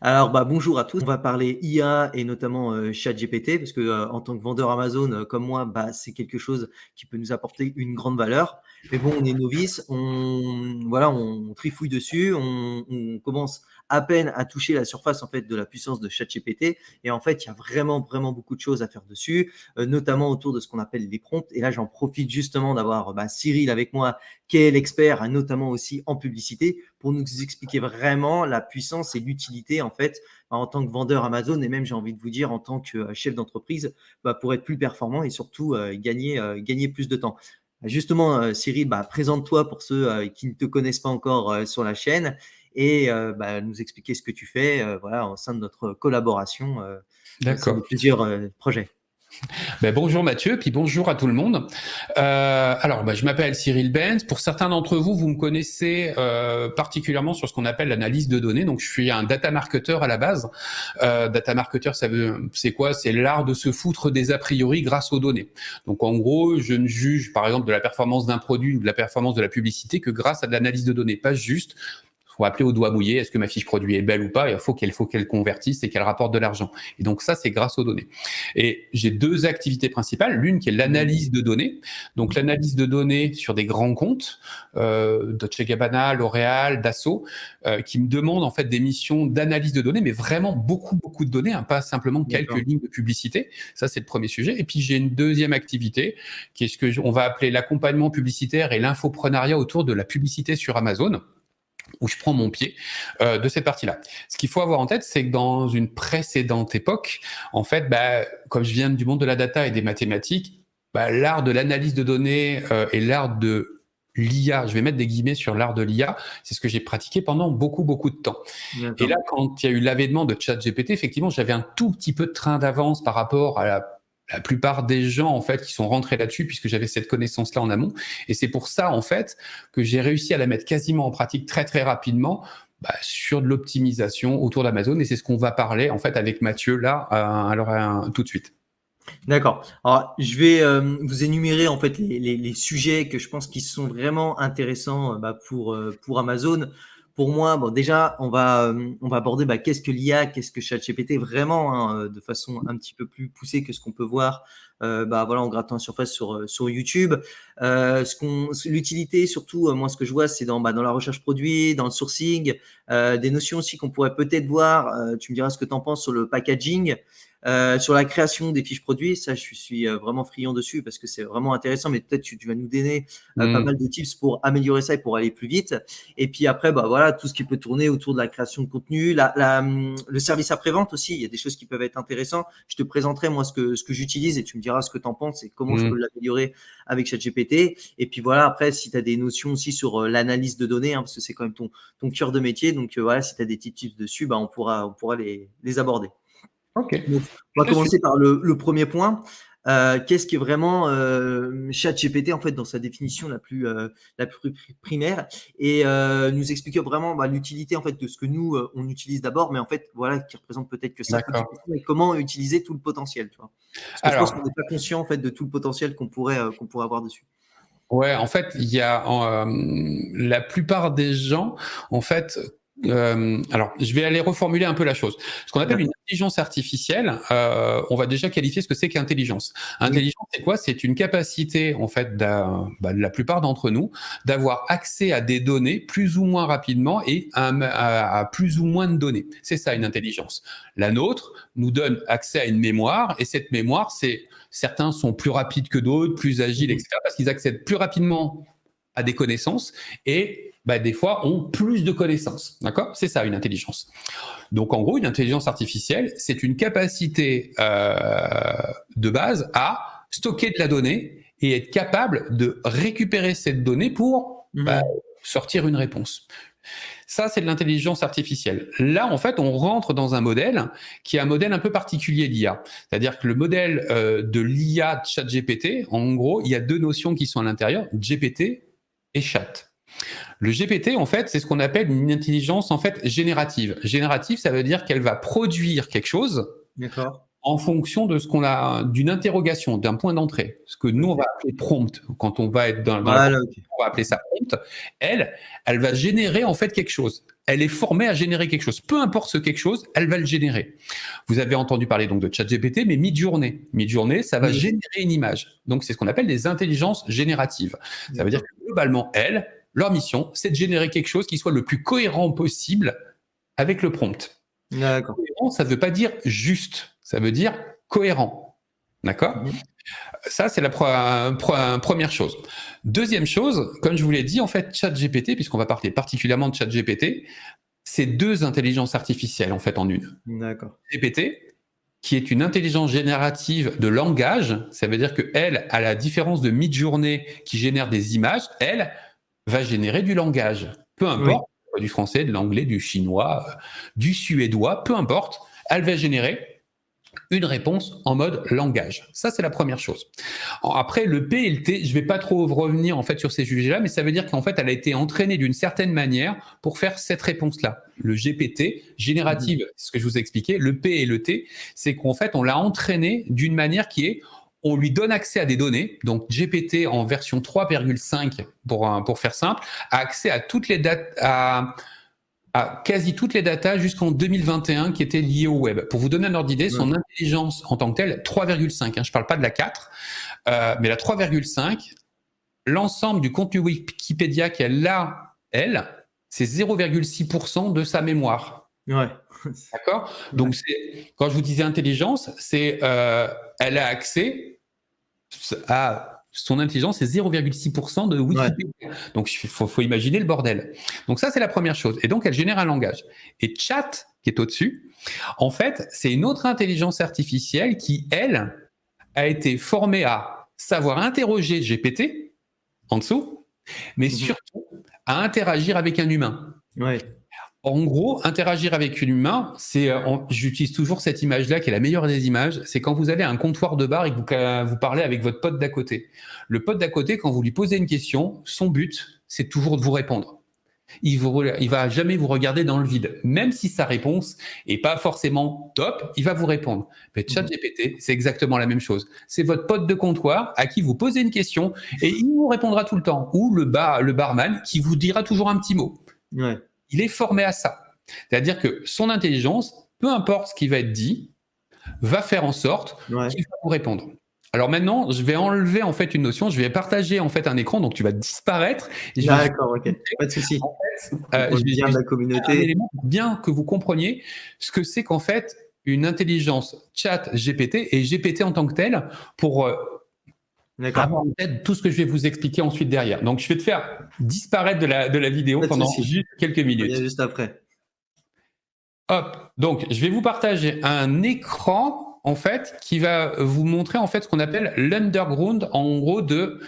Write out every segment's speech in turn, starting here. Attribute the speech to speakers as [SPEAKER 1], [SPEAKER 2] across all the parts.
[SPEAKER 1] Alors, bonjour à tous. On va parler IA et notamment, ChatGPT parce que, en tant que vendeur Amazon, comme moi, c'est quelque chose qui peut nous apporter une grande valeur. Mais bon, on est novices, on trifouille dessus, on commence à peine à toucher la surface, en fait, de la puissance de ChatGPT et en fait, il y a vraiment, vraiment beaucoup de choses à faire dessus, notamment autour de ce qu'on appelle les prompts et là, j'en profite justement d'avoir, Cyril avec moi qui est l'expert, notamment aussi en publicité, pour nous expliquer vraiment la puissance et l'utilité, en fait, en tant que vendeur Amazon et même, j'ai envie de vous dire, en tant que chef d'entreprise, pour être plus performant et surtout gagner plus de temps. Justement, Cyril, présente-toi pour ceux qui ne te connaissent pas encore sur la chaîne et nous expliquer ce que tu fais voilà, au sein de notre collaboration au sein de
[SPEAKER 2] D'accord.
[SPEAKER 1] plusieurs projets.
[SPEAKER 2] Bonjour Mathieu, puis bonjour à tout le monde. Je m'appelle Cyril Benz. Pour certains d'entre vous, vous me connaissez particulièrement sur ce qu'on appelle l'analyse de données. Donc, je suis un data marketer à la base. Data marketer, c'est quoi? C'est l'art de se foutre des a priori grâce aux données. Donc, en gros, je ne juge, par exemple, de la performance d'un produit ou de la performance de la publicité que grâce à de l'analyse de données, pas juste faut appeler au doigt mouillé, est-ce que ma fiche produit est belle ou pas, il faut qu'elle convertisse et qu'elle rapporte de l'argent. Et donc ça, c'est grâce aux données. Et j'ai deux activités principales, l'une qui est l'analyse de données, donc l'analyse de données sur des grands comptes, Dolce Gabbana, L'Oréal, Dassault, qui me demandent en fait des missions d'analyse de données, mais vraiment beaucoup, beaucoup de données, pas simplement quelques
[SPEAKER 1] D'accord.
[SPEAKER 2] lignes de publicité. Ça, c'est le premier sujet. Et puis j'ai une deuxième activité, qui est ce qu'on va appeler l'accompagnement publicitaire et l'infoprenariat autour de la publicité sur Amazon, où je prends mon pied de cette partie-là. Ce qu'il faut avoir en tête, c'est que dans une précédente époque, en fait, comme je viens du monde de la data et des mathématiques, l'art de l'analyse de données et l'art de l'IA, je vais mettre des guillemets sur l'art de l'IA, c'est ce que j'ai pratiqué pendant beaucoup, beaucoup de temps. Et là,
[SPEAKER 1] D'accord.
[SPEAKER 2] quand il y a eu l'avènement de ChatGPT, effectivement, j'avais un tout petit peu de train d'avance par rapport à la plupart des gens en fait qui sont rentrés là-dessus puisque j'avais cette connaissance-là en amont. Et c'est pour ça en fait que j'ai réussi à la mettre quasiment en pratique très très rapidement sur de l'optimisation autour d'Amazon. Et c'est ce qu'on va parler en fait avec Mathieu là, tout de suite.
[SPEAKER 1] D'accord. Alors, je vais vous énumérer en fait les sujets que je pense qui sont vraiment intéressants pour Amazon. Pour moi, bon, déjà, on va aborder qu'est-ce que l'IA, qu'est-ce que ChatGPT vraiment de façon un petit peu plus poussée que ce qu'on peut voir voilà, en grattant la surface sur YouTube. L'utilité, surtout, moi, ce que je vois, c'est dans la recherche produit, dans le sourcing, des notions aussi qu'on pourrait peut-être voir. Tu me diras ce que tu en penses sur le packaging. Sur la création des fiches produits, ça, je suis vraiment friand dessus parce que c'est vraiment intéressant, mais peut-être tu vas nous donner pas mal de tips pour améliorer ça et pour aller plus vite. Et puis après, voilà, tout ce qui peut tourner autour de la création de contenu, le service après-vente aussi, il y a des choses qui peuvent être intéressantes. Je te présenterai moi ce que j'utilise et tu me diras ce que tu en penses et comment je peux l'améliorer avec ChatGPT. Et puis voilà, après, si tu as des notions aussi sur l'analyse de données, parce que c'est quand même ton cœur de métier, donc voilà, si tu as des petits tips dessus, on pourra les aborder.
[SPEAKER 2] Ok,
[SPEAKER 1] Donc, on
[SPEAKER 2] je
[SPEAKER 1] va
[SPEAKER 2] te suis.
[SPEAKER 1] commencer par le premier point. Qu'est-ce qui est vraiment ChatGPT en fait dans sa définition la plus primaire et nous expliquer vraiment l'utilité en fait de ce que nous on utilise d'abord, mais en fait voilà qui représente peut-être que 5 ou 10%
[SPEAKER 2] D'accord.
[SPEAKER 1] et comment utiliser tout le potentiel, tu vois. Parce que je pense qu'on
[SPEAKER 2] Alors,
[SPEAKER 1] n'est pas conscient en fait de tout le potentiel qu'on pourrait avoir dessus.
[SPEAKER 2] ouais, en fait, il y a la plupart des gens, en fait. Alors, je vais aller reformuler un peu la chose. Ce qu'on appelle une
[SPEAKER 1] D'accord.
[SPEAKER 2] intelligence artificielle, on va déjà qualifier ce que c'est qu'intelligence.
[SPEAKER 1] Oui.
[SPEAKER 2] Intelligence, c'est quoi? C'est une capacité, en fait, de la plupart d'entre nous, d'avoir accès à des données plus ou moins rapidement et à plus ou moins de données. C'est ça une intelligence. La nôtre nous donne accès à une mémoire, et cette mémoire, certains sont plus rapides que d'autres, plus agiles,
[SPEAKER 1] Mhm.
[SPEAKER 2] etc., parce qu'ils accèdent plus rapidement à des connaissances et des fois ont plus de connaissances. D'accord? C'est ça une intelligence. Donc en gros, une intelligence artificielle, c'est une capacité de base à stocker de la donnée et être capable de récupérer cette donnée pour
[SPEAKER 1] Mhm.
[SPEAKER 2] sortir une réponse. Ça, c'est de l'intelligence artificielle. Là, en fait, on rentre dans un modèle qui est un modèle un peu particulier d'IA. C'est-à-dire que le modèle de l'IA de ChatGPT, en gros, il y a deux notions qui sont à l'intérieur, GPT et chat. Le GPT, en fait, c'est ce qu'on appelle une intelligence en fait générative. Générative, ça veut dire qu'elle va produire quelque chose
[SPEAKER 1] D'accord.
[SPEAKER 2] en fonction de ce qu'on a, d'une interrogation, d'un point d'entrée. Ce que nous, on va appeler prompt. Quand on va être dans la
[SPEAKER 1] OK.
[SPEAKER 2] on va appeler ça prompt. Elle va générer en fait quelque chose. Elle est formée à générer quelque chose. Peu importe ce quelque chose, elle va le générer. Vous avez entendu parler donc de ChatGPT, mais Midjourney. Midjourney, ça va générer une image. Donc, c'est ce qu'on appelle des intelligences génératives. Ça veut dire que globalement, leur mission, c'est de générer quelque chose qui soit le plus cohérent possible avec le prompt.
[SPEAKER 1] D'accord.
[SPEAKER 2] Cohérent, ça ne veut pas dire juste, ça veut dire cohérent. D'accord ? Ça, c'est la première chose. Deuxième chose, comme je vous l'ai dit, en fait, ChatGPT, puisqu'on va parler particulièrement de ChatGPT, c'est 2 intelligences artificielles en fait en une.
[SPEAKER 1] D'accord.
[SPEAKER 2] GPT, qui est une intelligence générative de langage, ça veut dire qu'elle, à la différence de Midjourney qui génère des images, elle va générer du langage. Peu importe, du français, de l'anglais, du chinois, du suédois, peu importe, elle va générer une réponse en mode langage. Ça, c'est la première chose. Après, le P et le T, je ne vais pas trop revenir en fait sur ces sujets-là, mais ça veut dire qu'en fait, elle a été entraînée d'une certaine manière pour faire cette réponse-là. Le GPT, générative, ce que je vous ai expliqué, le P et le T, c'est qu'en fait, on l'a entraîné d'une manière qui est, on lui donne accès à des données. Donc, GPT en version 3,5, pour faire simple, a accès à toutes les dates, à quasi toutes les datas jusqu'en 2021 qui étaient liées au web. Pour vous donner un ordre d'idée, son intelligence en tant que telle, 3,5, je ne parle pas de la 4, mais la 3,5, l'ensemble du contenu Wikipédia qu'elle a, c'est 0,6% de sa mémoire.
[SPEAKER 1] Ouais.
[SPEAKER 2] D'accord ? Donc, quand je vous disais intelligence, c'est elle a accès à... Son intelligence, c'est 0,6% de Wikipédia. Donc, il faut imaginer le bordel. Donc, ça, c'est la première chose. Et donc, elle génère un langage. Et Chat, qui est au-dessus, en fait, c'est une autre intelligence artificielle qui, elle, a été formée à savoir interroger GPT, en dessous, mais surtout à interagir avec un humain.
[SPEAKER 1] Ouais.
[SPEAKER 2] En gros, interagir avec un humain, c'est, j'utilise toujours cette image-là qui est la meilleure des images, c'est quand vous avez un comptoir de bar et que vous parlez avec votre pote d'à côté. Le pote d'à côté, quand vous lui posez une question, son but, c'est toujours de vous répondre. Il va jamais vous regarder dans le vide. Même si sa réponse est pas forcément top, il va vous répondre. Mais ChatGPT, c'est exactement la même chose. C'est votre pote de comptoir à qui vous posez une question et il vous répondra tout le temps. Ou le barman qui vous dira toujours un petit mot.
[SPEAKER 1] Ouais.
[SPEAKER 2] Il est formé à ça. C'est-à-dire que son intelligence, peu importe ce qui va être dit, va faire en sorte qu'il va vous répondre. Alors maintenant, je vais enlever en fait une notion, je vais partager en fait un écran, donc tu vas disparaître.
[SPEAKER 1] D'accord, ok, pas de souci.
[SPEAKER 2] En fait,
[SPEAKER 1] je vais dire de la communauté.
[SPEAKER 2] Un élément pour bien que vous compreniez ce que c'est qu'en fait une intelligence chat GPT et GPT en tant que tel pour avoir en tête tout ce que je vais vous expliquer ensuite derrière. Donc je vais te faire disparaître de la vidéo pendant juste quelques minutes.
[SPEAKER 1] Juste après.
[SPEAKER 2] Hop, donc je vais vous partager un écran en fait qui va vous montrer en fait ce qu'on appelle l'underground en gros de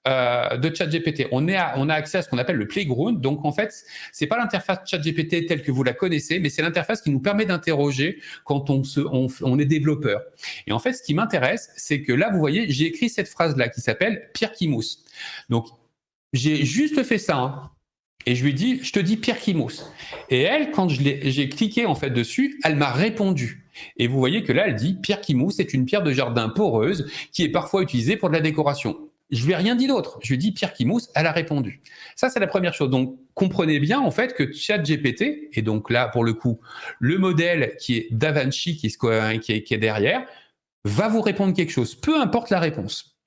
[SPEAKER 2] ChatGPT. On a accès à ce qu'on appelle le playground. Donc en fait, c'est pas l'interface ChatGPT telle que vous la connaissez, mais c'est l'interface qui nous permet d'interroger quand on est développeur. Et en fait, ce qui m'intéresse, c'est que là, vous voyez, j'ai écrit cette phrase-là qui s'appelle Pierre qui mousse. Donc j'ai juste fait ça. Hein. Et je lui dis, je te dis Pierre qui mousse. Et elle, quand j'ai cliqué en fait dessus, elle m'a répondu. Et vous voyez que là, elle dit Pierre qui mousse est une pierre de jardin poreuse qui est parfois utilisée pour de la décoration. Je lui ai rien dit d'autre. Je lui ai dit Pierre qui mousse, elle a répondu. Ça, c'est la première chose. Donc, comprenez bien en fait que ChatGPT, et donc là, pour le coup, le modèle qui est DaVinci qui est derrière, va vous répondre quelque chose, peu importe la réponse.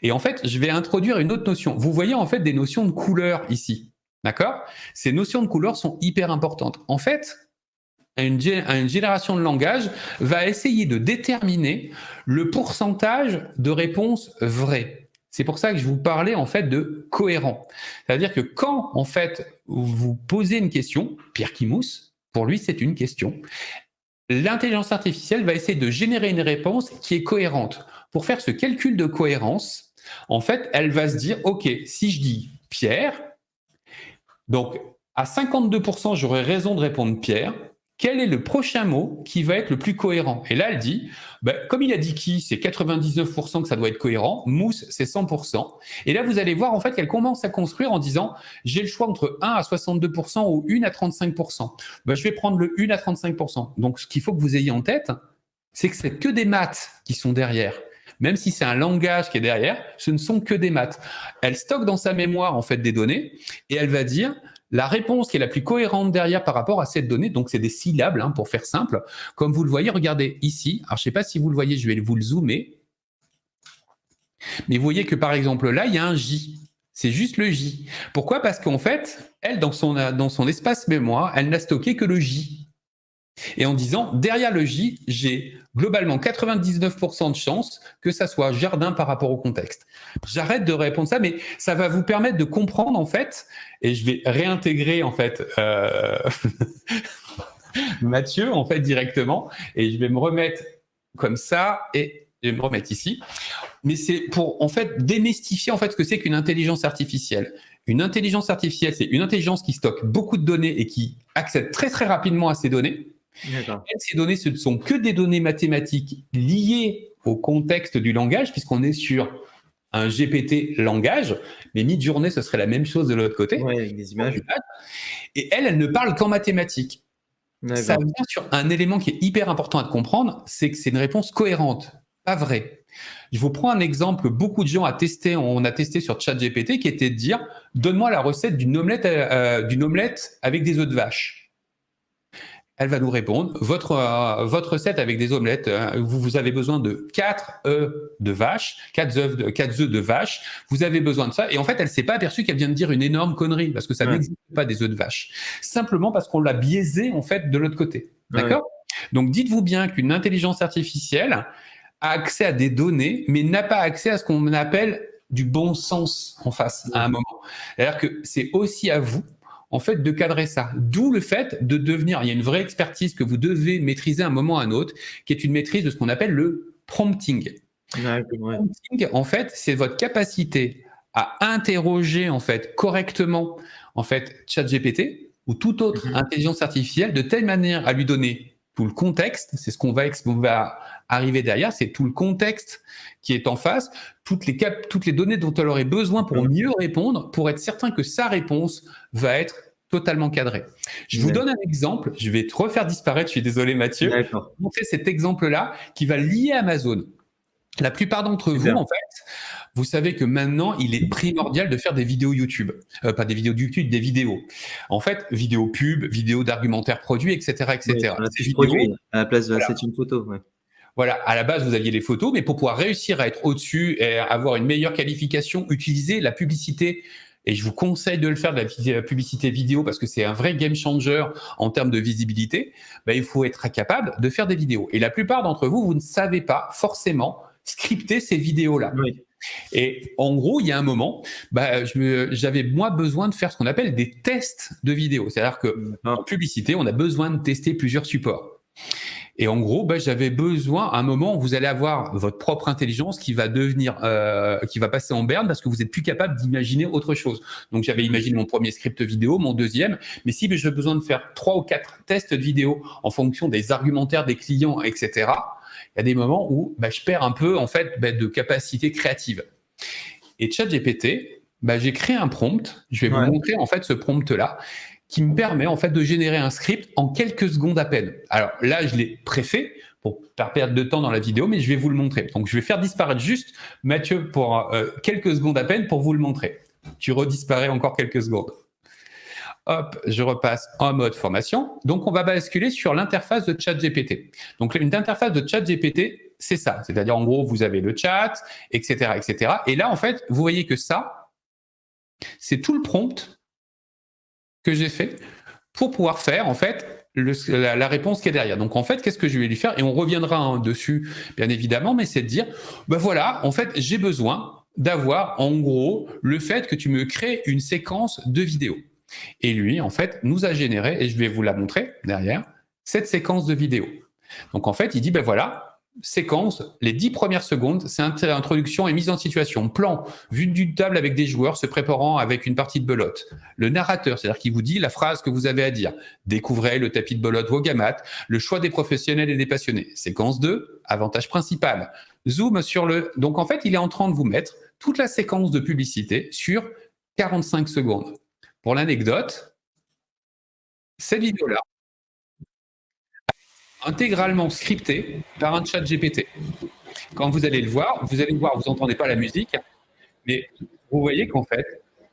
[SPEAKER 2] Et en fait, je vais introduire une autre notion. Vous voyez en fait des notions de couleur ici. D'accord ? Ces notions de couleur sont hyper importantes. En fait, une génération de langage va essayer de déterminer le pourcentage de réponses vraies. C'est pour ça que je vous parlais en fait de cohérent. C'est-à-dire que quand en fait vous posez une question, Pierre qui mousse, pour lui c'est une question. L'intelligence artificielle va essayer de générer une réponse qui est cohérente. Pour faire ce calcul de cohérence, en fait, elle va se dire, ok, si je dis Pierre, donc à 52%, j'aurais raison de répondre Pierre. Quel est le prochain mot qui va être le plus cohérent ? Et là, elle dit, comme il a dit qui, c'est 99% que ça doit être cohérent. Mousse, c'est 100%. Et là, vous allez voir en fait qu'elle commence à construire en disant, j'ai le choix entre 1 à 62% ou 1 à 35%. Je vais prendre le 1 à 35%. Donc, ce qu'il faut que vous ayez en tête, c'est que c'est que des maths qui sont derrière. Même si c'est un langage qui est derrière, ce ne sont que des maths. Elle stocke dans sa mémoire en fait des données et elle va dire la réponse qui est la plus cohérente derrière par rapport à cette donnée. Donc c'est des syllabes hein, pour faire simple. Comme vous le voyez, regardez ici. Alors je ne sais pas si vous le voyez, je vais vous le zoomer. Mais vous voyez que par exemple là, il y a un J. C'est juste le J. Pourquoi? Parce qu'en fait, elle, dans son espace mémoire, elle n'a stocké que le J. Et en disant, derrière le J, j'ai globalement 99% de chances que ça soit jardin par rapport au contexte. J'arrête de répondre ça, mais ça va vous permettre de comprendre en fait, et je vais réintégrer en fait Mathieu en fait directement, et je vais me remettre comme ça, et je vais me remettre ici. Mais c'est pour en fait démystifier en fait ce que c'est qu'une intelligence artificielle. Une intelligence artificielle, c'est une intelligence qui stocke beaucoup de données et qui accède très très rapidement à ces données. Ces données, ce ne sont que des données mathématiques liées au contexte du langage, puisqu'on est sur un GPT langage, mais mid-journée, ce serait la même chose de l'autre côté.
[SPEAKER 1] Ouais, avec des images.
[SPEAKER 2] Et elle ne parle qu'en mathématiques. Ça vient sur un élément qui est hyper important à comprendre, c'est que c'est une réponse cohérente, pas vraie. Je vous prends un exemple que beaucoup de gens on a testé sur ChatGPT, qui était de dire « Donne-moi la recette d'une omelette avec des œufs de vache ». Elle va nous répondre « Votre recette avec des omelettes, vous avez besoin de 4 œufs de vache, 4 œufs de vache, vous avez besoin de ça. » Et en fait, elle ne s'est pas aperçue qu'elle vient de dire une énorme connerie, parce que ça n'existe pas des œufs de vache. Simplement parce qu'on l'a biaisé, en fait, de l'autre côté. D'accord ? Donc, dites-vous bien qu'une intelligence artificielle a accès à des données, mais n'a pas accès à ce qu'on appelle du bon sens en face, à un moment. C'est-à-dire que c'est aussi à vous, en fait, de cadrer ça. D'où le fait de devenir, il y a une vraie expertise que vous devez maîtriser à un moment ou à un autre, qui est une maîtrise de ce qu'on appelle le prompting. Le prompting, en fait, c'est votre capacité à interroger, en fait, correctement, en fait, ChatGPT ou toute autre intelligence artificielle de telle manière à lui donner tout le contexte, c'est ce qu'on va arriver derrière, c'est tout le contexte qui est en face, toutes les données dont elle aurait besoin pour mieux répondre, pour être certain que sa réponse va être totalement cadrée. Je vous donne un exemple, je vais te refaire disparaître, je suis désolé Mathieu, je vais vous montrer cet exemple-là qui va lier Amazon. La plupart d'entre vous, en fait, vous savez que maintenant, il est primordial de faire des vidéos YouTube. Pas des vidéos YouTube, des vidéos. En fait, vidéos pub, vidéos d'argumentaire produit, etc. etc.
[SPEAKER 1] C'est produit à la place de c'est une photo.
[SPEAKER 2] Voilà, à la base, vous aviez les photos, mais pour pouvoir réussir à être au-dessus et avoir une meilleure qualification, utilisez la publicité. Et je vous conseille de le faire, de la publicité vidéo, parce que c'est un vrai game changer en termes de visibilité. Il faut être capable de faire des vidéos. Et la plupart d'entre vous, vous ne savez pas forcément scripter ces vidéos-là. Et en gros, il y a un moment, j'avais moi besoin de faire ce qu'on appelle des tests de vidéos. C'est-à-dire qu'en publicité, on a besoin de tester plusieurs supports. Et en gros, j'avais besoin, à un moment, vous allez avoir votre propre intelligence qui va qui va passer en berne parce que vous n'êtes plus capable d'imaginer autre chose. Donc, j'avais imaginé mon premier script vidéo, mon deuxième, mais si j'ai besoin de faire 3 ou 4 tests de vidéo en fonction des argumentaires des clients, etc., il y a des moments où je perds un peu en fait de capacité créative. Et ChatGPT, j'ai créé un prompt. Je vais vous montrer en fait ce prompt-là qui me permet en fait de générer un script en quelques secondes à peine. Alors là, je l'ai préfait pour pas perdre de temps dans la vidéo, mais je vais vous le montrer. Donc je vais faire disparaître juste Mathieu pour quelques secondes à peine pour vous le montrer. Tu redisparais encore quelques secondes. Hop, je repasse en mode formation. Donc, on va basculer sur l'interface de ChatGPT. Donc, une interface de ChatGPT, c'est ça. C'est-à-dire, en gros, vous avez le chat, etc., etc. Et là, en fait, vous voyez que ça, c'est tout le prompt que j'ai fait pour pouvoir faire, en fait, la réponse qui est derrière. Donc, en fait, qu'est-ce que je vais lui faire? Et on reviendra dessus, bien évidemment, mais c'est de dire, voilà, en fait, j'ai besoin d'avoir, en gros, le fait que tu me crées une séquence de vidéos. Et lui, en fait, nous a généré, et je vais vous la montrer derrière, cette séquence de vidéo. Donc, en fait, il dit, voilà, séquence, les 10 premières secondes, c'est introduction et mise en situation. Plan, vue d'une table avec des joueurs se préparant avec une partie de belote. Le narrateur, c'est-à-dire qu'il vous dit la phrase que vous avez à dire. Découvrez le tapis de belote Wogamat, le choix des professionnels et des passionnés. Séquence 2, avantage principal. Zoom sur le... Donc, en fait, il est en train de vous mettre toute la séquence de publicité sur 45 secondes. Pour l'anecdote, cette vidéo-là, intégralement scripté par un chat GPT. Quand vous allez le voir, vous n'entendez pas la musique, mais vous voyez qu'en fait,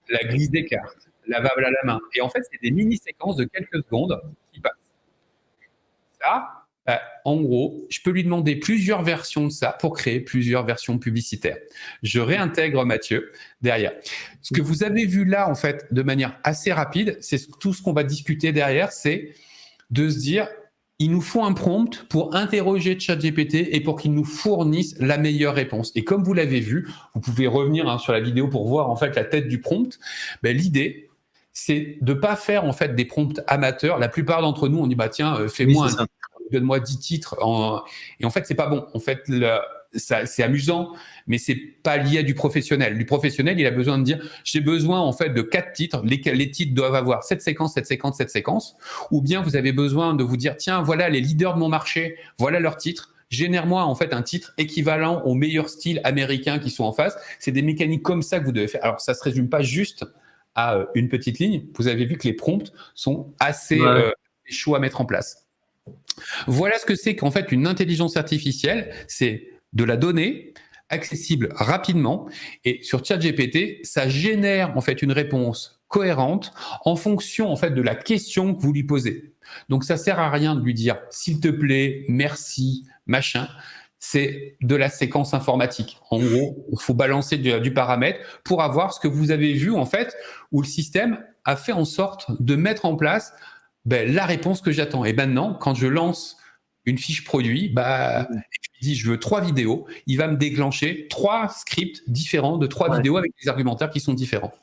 [SPEAKER 2] la glisse des cartes, lavable à la main, et en fait, c'est des mini-séquences de quelques secondes qui passent. Ça, en gros, je peux lui demander plusieurs versions de ça pour créer plusieurs versions publicitaires. Je réintègre Mathieu derrière. Ce que vous avez vu là, en fait, de manière assez rapide, c'est tout ce qu'on va discuter derrière, c'est de se dire, il nous faut un prompt pour interroger ChatGPT et pour qu'il nous fournisse la meilleure réponse. Et comme vous l'avez vu, vous pouvez revenir sur la vidéo pour voir en fait la tête du prompt. L'idée, c'est de pas faire en fait des prompts amateurs. La plupart d'entre nous, on dit tiens, fais-moi donne-moi 10 titres. Et en fait, c'est pas bon. En fait, c'est amusant, mais c'est pas lié à du professionnel. Du professionnel, il a besoin de dire j'ai besoin en fait de 4 titres. Les titres doivent avoir cette séquence, cette séquence, cette séquence. Ou bien vous avez besoin de vous dire tiens, voilà les leaders de mon marché, voilà leurs titres. Génère-moi en fait un titre équivalent aux meilleurs styles américains qui sont en face. C'est des mécaniques comme ça que vous devez faire. Alors, ça se résume pas juste à une petite ligne. Vous avez vu que les prompts sont assez chauds à mettre en place. Voilà ce que c'est qu'en fait une intelligence artificielle, c'est de la donnée accessible rapidement, et sur ChatGPT, ça génère en fait une réponse cohérente en fonction en fait de la question que vous lui posez. Donc ça sert à rien de lui dire s'il te plaît, merci, machin. C'est de la séquence informatique. En gros, il faut balancer du paramètre pour avoir ce que vous avez vu en fait, où le système a fait en sorte de mettre en place la réponse que j'attends. Et maintenant, quand je lance une fiche produit, je lui dis je veux 3 vidéos, il va me déclencher 3 scripts différents de 3 vidéos avec des argumentaires qui sont différents.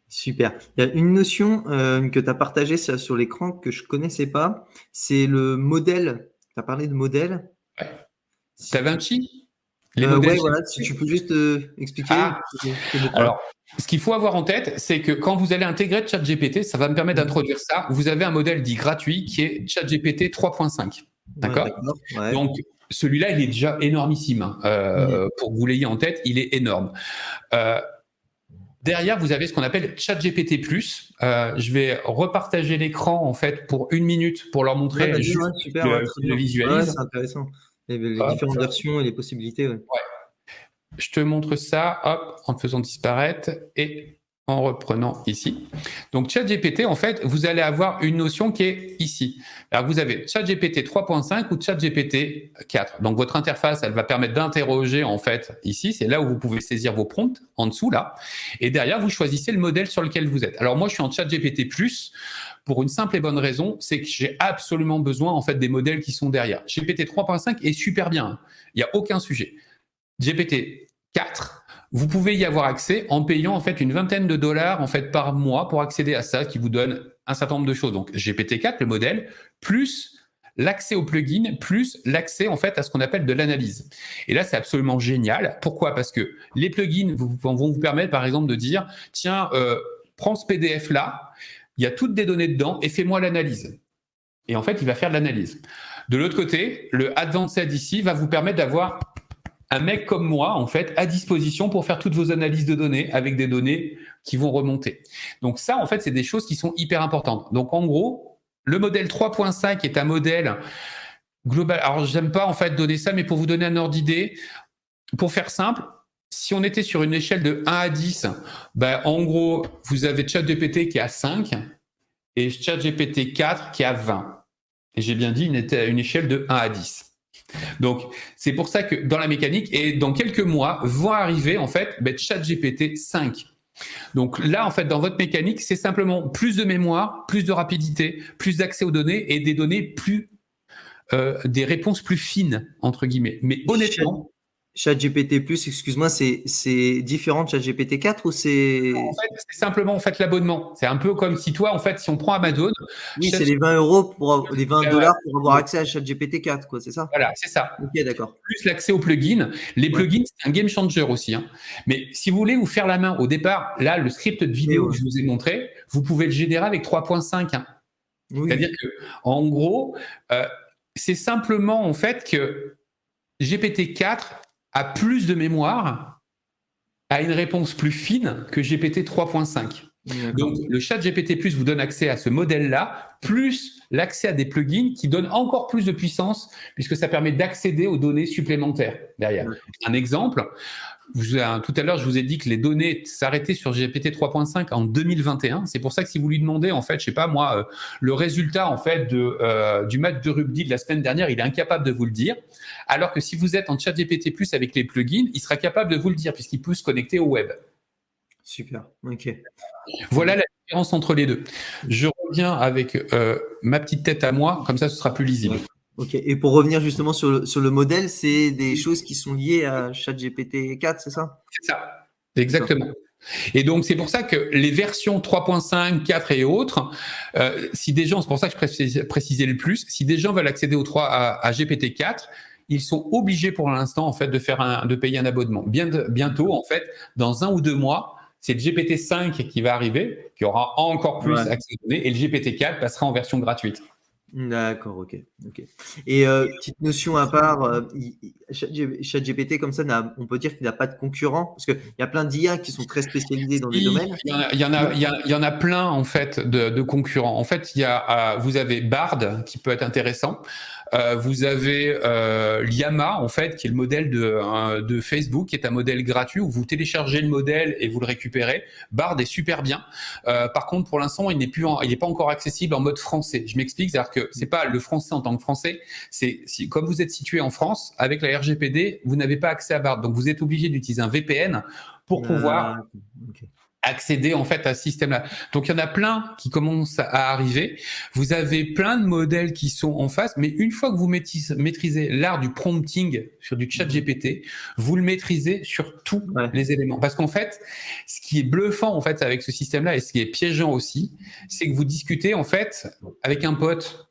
[SPEAKER 1] Super. Il y a une notion que tu as partagée sur l'écran que je ne connaissais pas, c'est le modèle. Tu as parlé de modèle.
[SPEAKER 2] Ouais. DaVinci
[SPEAKER 1] voilà, si tu peux juste expliquer.
[SPEAKER 2] Alors, ce qu'il faut avoir en tête, c'est que quand vous allez intégrer ChatGPT, ça va me permettre d'introduire ça. Vous avez un modèle dit gratuit qui est ChatGPT 3.5. D'accord. Donc, celui-là, il est déjà énormissime. Pour que vous l'ayez en tête, il est énorme. Derrière, vous avez ce qu'on appelle ChatGPT+. Je vais repartager l'écran en fait pour 1 minute pour leur montrer le visualise.
[SPEAKER 1] C'est intéressant. Les différentes versions et les possibilités.
[SPEAKER 2] Je te montre ça, hop, en te faisant disparaître et en reprenant ici. Donc, ChatGPT, en fait, vous allez avoir une notion qui est ici. Alors, vous avez ChatGPT 3.5 ou ChatGPT 4. Donc, votre interface, elle va permettre d'interroger, en fait, ici. C'est là où vous pouvez saisir vos prompts, en dessous, là. Et derrière, vous choisissez le modèle sur lequel vous êtes. Alors, moi, je suis en ChatGPT+, pour une simple et bonne raison, c'est que j'ai absolument besoin, en fait, des modèles qui sont derrière. GPT 3.5 est super bien. Il n'y a aucun sujet. GPT 4, vous pouvez y avoir accès en payant en fait une vingtaine de dollars en fait par mois pour accéder à ça, qui vous donne un certain nombre de choses. Donc GPT 4, le modèle, plus l'accès au plugin, plus l'accès en fait à ce qu'on appelle de l'analyse. Et là, c'est absolument génial. Pourquoi ? Parce que les plugins vont vous permettre, par exemple, de dire tiens, prends ce PDF là, il y a toutes des données dedans et fais-moi l'analyse. Et en fait, il va faire de l'analyse. De l'autre côté, le Advanced ici va vous permettre d'avoir un mec comme moi, en fait, à disposition pour faire toutes vos analyses de données avec des données qui vont remonter. Donc ça, en fait, c'est des choses qui sont hyper importantes. Donc en gros, le modèle 3.5 est un modèle global. Alors, j'aime pas en fait donner ça, mais pour vous donner un ordre d'idée, pour faire simple, si on était sur une échelle de 1 à 10, en gros, vous avez ChatGPT qui est à 5 et ChatGPT 4 qui est à 20. Et j'ai bien dit une échelle de 1 à 10. Donc, c'est pour ça que dans la mécanique, et dans quelques mois, va arriver en fait ChatGPT 5. Donc là, en fait, dans votre mécanique, c'est simplement plus de mémoire, plus de rapidité, plus d'accès aux données et des données plus, des réponses plus fines, entre guillemets. Mais honnêtement...
[SPEAKER 1] ChatGPT+, excuse-moi, c'est différent de ChatGPT 4 ou c'est...
[SPEAKER 2] En fait, c'est simplement en fait l'abonnement. C'est un peu comme si toi, en fait, si on prend Amazon...
[SPEAKER 1] Oui, c'est les 20 euros les 20 dollars pour avoir accès à ChatGPT 4, quoi, c'est ça ?
[SPEAKER 2] Voilà, c'est ça.
[SPEAKER 1] Ok, d'accord.
[SPEAKER 2] Plus l'accès aux plugins. Les plugins, c'est un game changer aussi. Hein. Mais si vous voulez vous faire la main au départ, là, le script de vidéo que je vous ai montré, vous pouvez le générer avec 3.5. Hein. Oui. C'est-à-dire que, en gros, c'est simplement en fait que GPT-4 a plus de mémoire, a une réponse plus fine que GPT 3.5. Donc, le chat GPT+ vous donne accès à ce modèle-là, plus l'accès à des plugins qui donnent encore plus de puissance puisque ça permet d'accéder aux données supplémentaires derrière. Un exemple, tout à l'heure, je vous ai dit que les données s'arrêtaient sur GPT 3.5 en 2021. C'est pour ça que si vous lui demandez, en fait, je sais pas moi, le résultat en fait du match de rugby de la semaine dernière, il est incapable de vous le dire. Alors que si vous êtes en ChatGPT+ avec les plugins, il sera capable de vous le dire puisqu'il peut se connecter au web.
[SPEAKER 1] Super, ok.
[SPEAKER 2] Voilà la différence entre les deux. Je reviens avec ma petite tête à moi, comme ça ce sera plus lisible.
[SPEAKER 1] Ok, et pour revenir justement sur le modèle, c'est des choses qui sont liées à ChatGPT 4, c'est ça?
[SPEAKER 2] C'est ça, exactement. Et donc, c'est pour ça que les versions 3.5, 4 et autres, si des gens, c'est pour ça que je précisais le plus, si des gens veulent accéder à GPT-4, ils sont obligés pour l'instant, en fait, de payer un abonnement. Bientôt, en fait, dans 1 ou 2 mois, c'est le GPT-5 qui va arriver, qui aura encore plus accès aux données, et le GPT-4 passera en version gratuite.
[SPEAKER 1] D'accord, ok. Et petite notion à part, ChatGPT comme ça, on peut dire qu'il n'a pas de concurrent, parce qu'il y a plein d'IA qui sont très spécialisés dans des domaines.
[SPEAKER 2] Il y en a plein en fait de concurrents. En fait, vous avez Bard qui peut être intéressant. Vous avez Llama en fait qui est le modèle de Facebook, qui est un modèle gratuit où vous téléchargez le modèle et vous le récupérez. Bard est super bien. Par contre, pour l'instant, il n'est pas encore accessible en mode français. Je m'explique, c'est-à-dire que c'est pas le français en tant que français. Comme vous êtes situé en France, avec la RGPD, vous n'avez pas accès à Bard, donc vous êtes obligé d'utiliser un VPN pour pouvoir accéder en fait à ce système-là. Donc il y en a plein qui commencent à arriver. Vous avez plein de modèles qui sont en face, mais une fois que vous maîtrisez l'art du prompting sur du chat GPT, vous le maîtrisez sur tous les éléments. Parce qu'en fait, ce qui est bluffant en fait avec ce système-là et ce qui est piégeant aussi, c'est que vous discutez en fait avec un pote.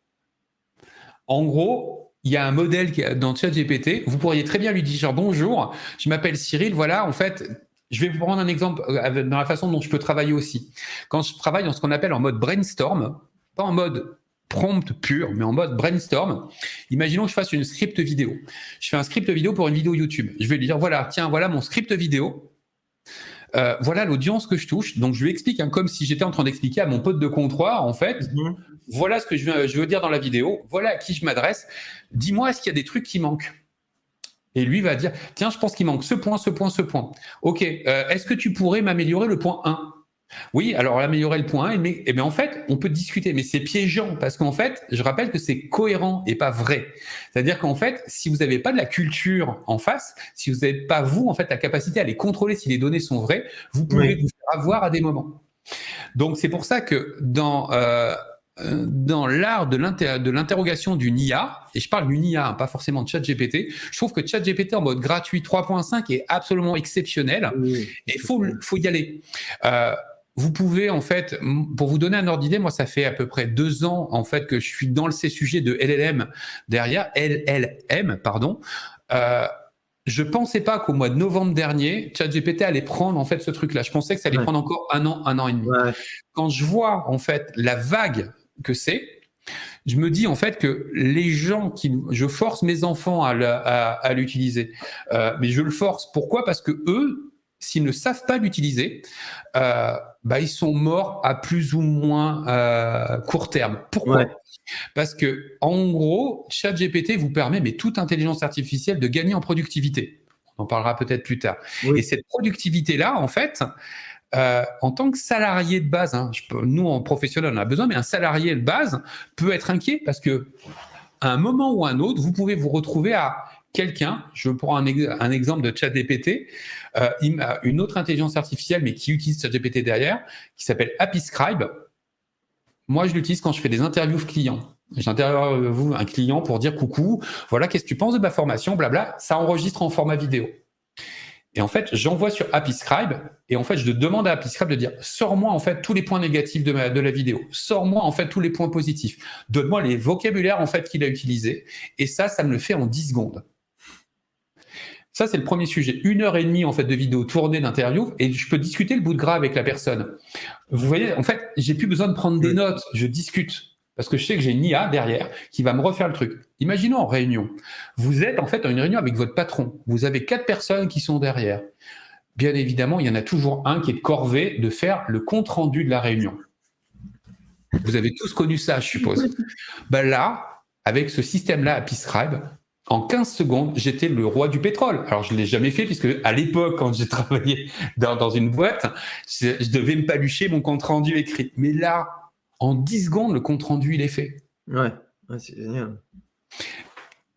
[SPEAKER 2] En gros, il y a un modèle dans ChatGPT, vous pourriez très bien lui dire bonjour, je m'appelle Cyril, voilà, en fait, je vais vous prendre un exemple dans la façon dont je peux travailler aussi. Quand je travaille en ce qu'on appelle en mode brainstorm, pas en mode prompt pur, mais en mode brainstorm, imaginons que je fasse une script vidéo. Je fais un script vidéo pour une vidéo YouTube. Je vais lui dire, voilà, tiens, voilà mon script vidéo. Voilà l'audience que je touche. Donc, je lui explique comme si j'étais en train d'expliquer à mon pote de comptoir, en fait, voilà ce que je veux dire dans la vidéo, voilà à qui je m'adresse. Dis-moi, est-ce qu'il y a des trucs qui manquent ? Et lui va dire, tiens, je pense qu'il manque ce point, ce point, ce point. Ok, est-ce que tu pourrais m'améliorer le point 1 ? Oui, alors améliorer le point 1, mais en fait, on peut discuter, mais c'est piégeant parce qu'en fait, je rappelle que c'est cohérent et pas vrai. C'est-à-dire qu'en fait, si vous n'avez pas de la culture en face, si vous n'avez pas, vous, en fait, la capacité à les contrôler si les données sont vraies, vous pouvez vous faire avoir à des moments. Donc, c'est pour ça que dans l'art de l'interrogation d'une IA, et je parle d'une IA, pas forcément de ChatGPT, je trouve que ChatGPT en mode gratuit 3.5 est absolument exceptionnel et faut y aller. Vous pouvez en fait, pour vous donner un ordre d'idée, moi ça fait à peu près 2 ans en fait que je suis dans ces sujets de LLM pardon. Je pensais pas qu'au mois de novembre dernier, ChatGPT allait prendre en fait ce truc-là. Je pensais que ça allait prendre encore un an et demi. Quand je vois en fait la vague que c'est, je me dis en fait que les gens je force mes enfants à l'utiliser, mais je le force. Pourquoi ? Parce que eux, s'ils ne savent pas l'utiliser, ils sont morts à plus ou moins court terme. Pourquoi ? Parce que, en gros, ChatGPT vous permet, mais toute intelligence artificielle, de gagner en productivité. On en parlera peut-être plus tard. Et cette productivité-là, en fait, en tant que salarié de base, nous en professionnel on a besoin, mais un salarié de base peut être inquiet parce que à un moment ou à un autre, vous pouvez vous retrouver à quelqu'un, je prends un exemple de ChatGPT, une autre intelligence artificielle, mais qui utilise ChatGPT derrière, qui s'appelle HappyScribe. Moi, je l'utilise quand je fais des interviews clients. J'interviewe un client pour dire coucou, voilà, qu'est-ce que tu penses de ma formation, blabla. Ça enregistre en format vidéo. Et en fait, j'envoie sur HappyScribe et en fait, je demande à HappyScribe de dire sors-moi en fait tous les points négatifs de la vidéo, sors-moi en fait tous les points positifs, donne-moi les vocabulaires en fait qu'il a utilisés et ça me le fait en 10 secondes. Ça, c'est le premier sujet. 1h30 en fait de vidéo tournée d'interview et je peux discuter le bout de gras avec la personne. Vous voyez, en fait, j'ai plus besoin de prendre des notes, je discute. Parce que je sais que j'ai une IA derrière qui va me refaire le truc. Imaginons en réunion. Vous êtes en fait dans une réunion avec votre patron. Vous avez 4 personnes qui sont derrière. Bien évidemment, il y en a toujours un qui est de corvée de faire le compte-rendu de la réunion. Vous avez tous connu ça, je suppose. Ben là, avec ce système-là à Peace-Scribe, en 15 secondes, j'étais le roi du pétrole. Alors, je ne l'ai jamais fait, puisque à l'époque, quand j'ai travaillé dans une boîte, je devais me palucher mon compte-rendu écrit. Mais là, en 10 secondes, le compte-rendu, il est fait.
[SPEAKER 1] Ouais, c'est génial.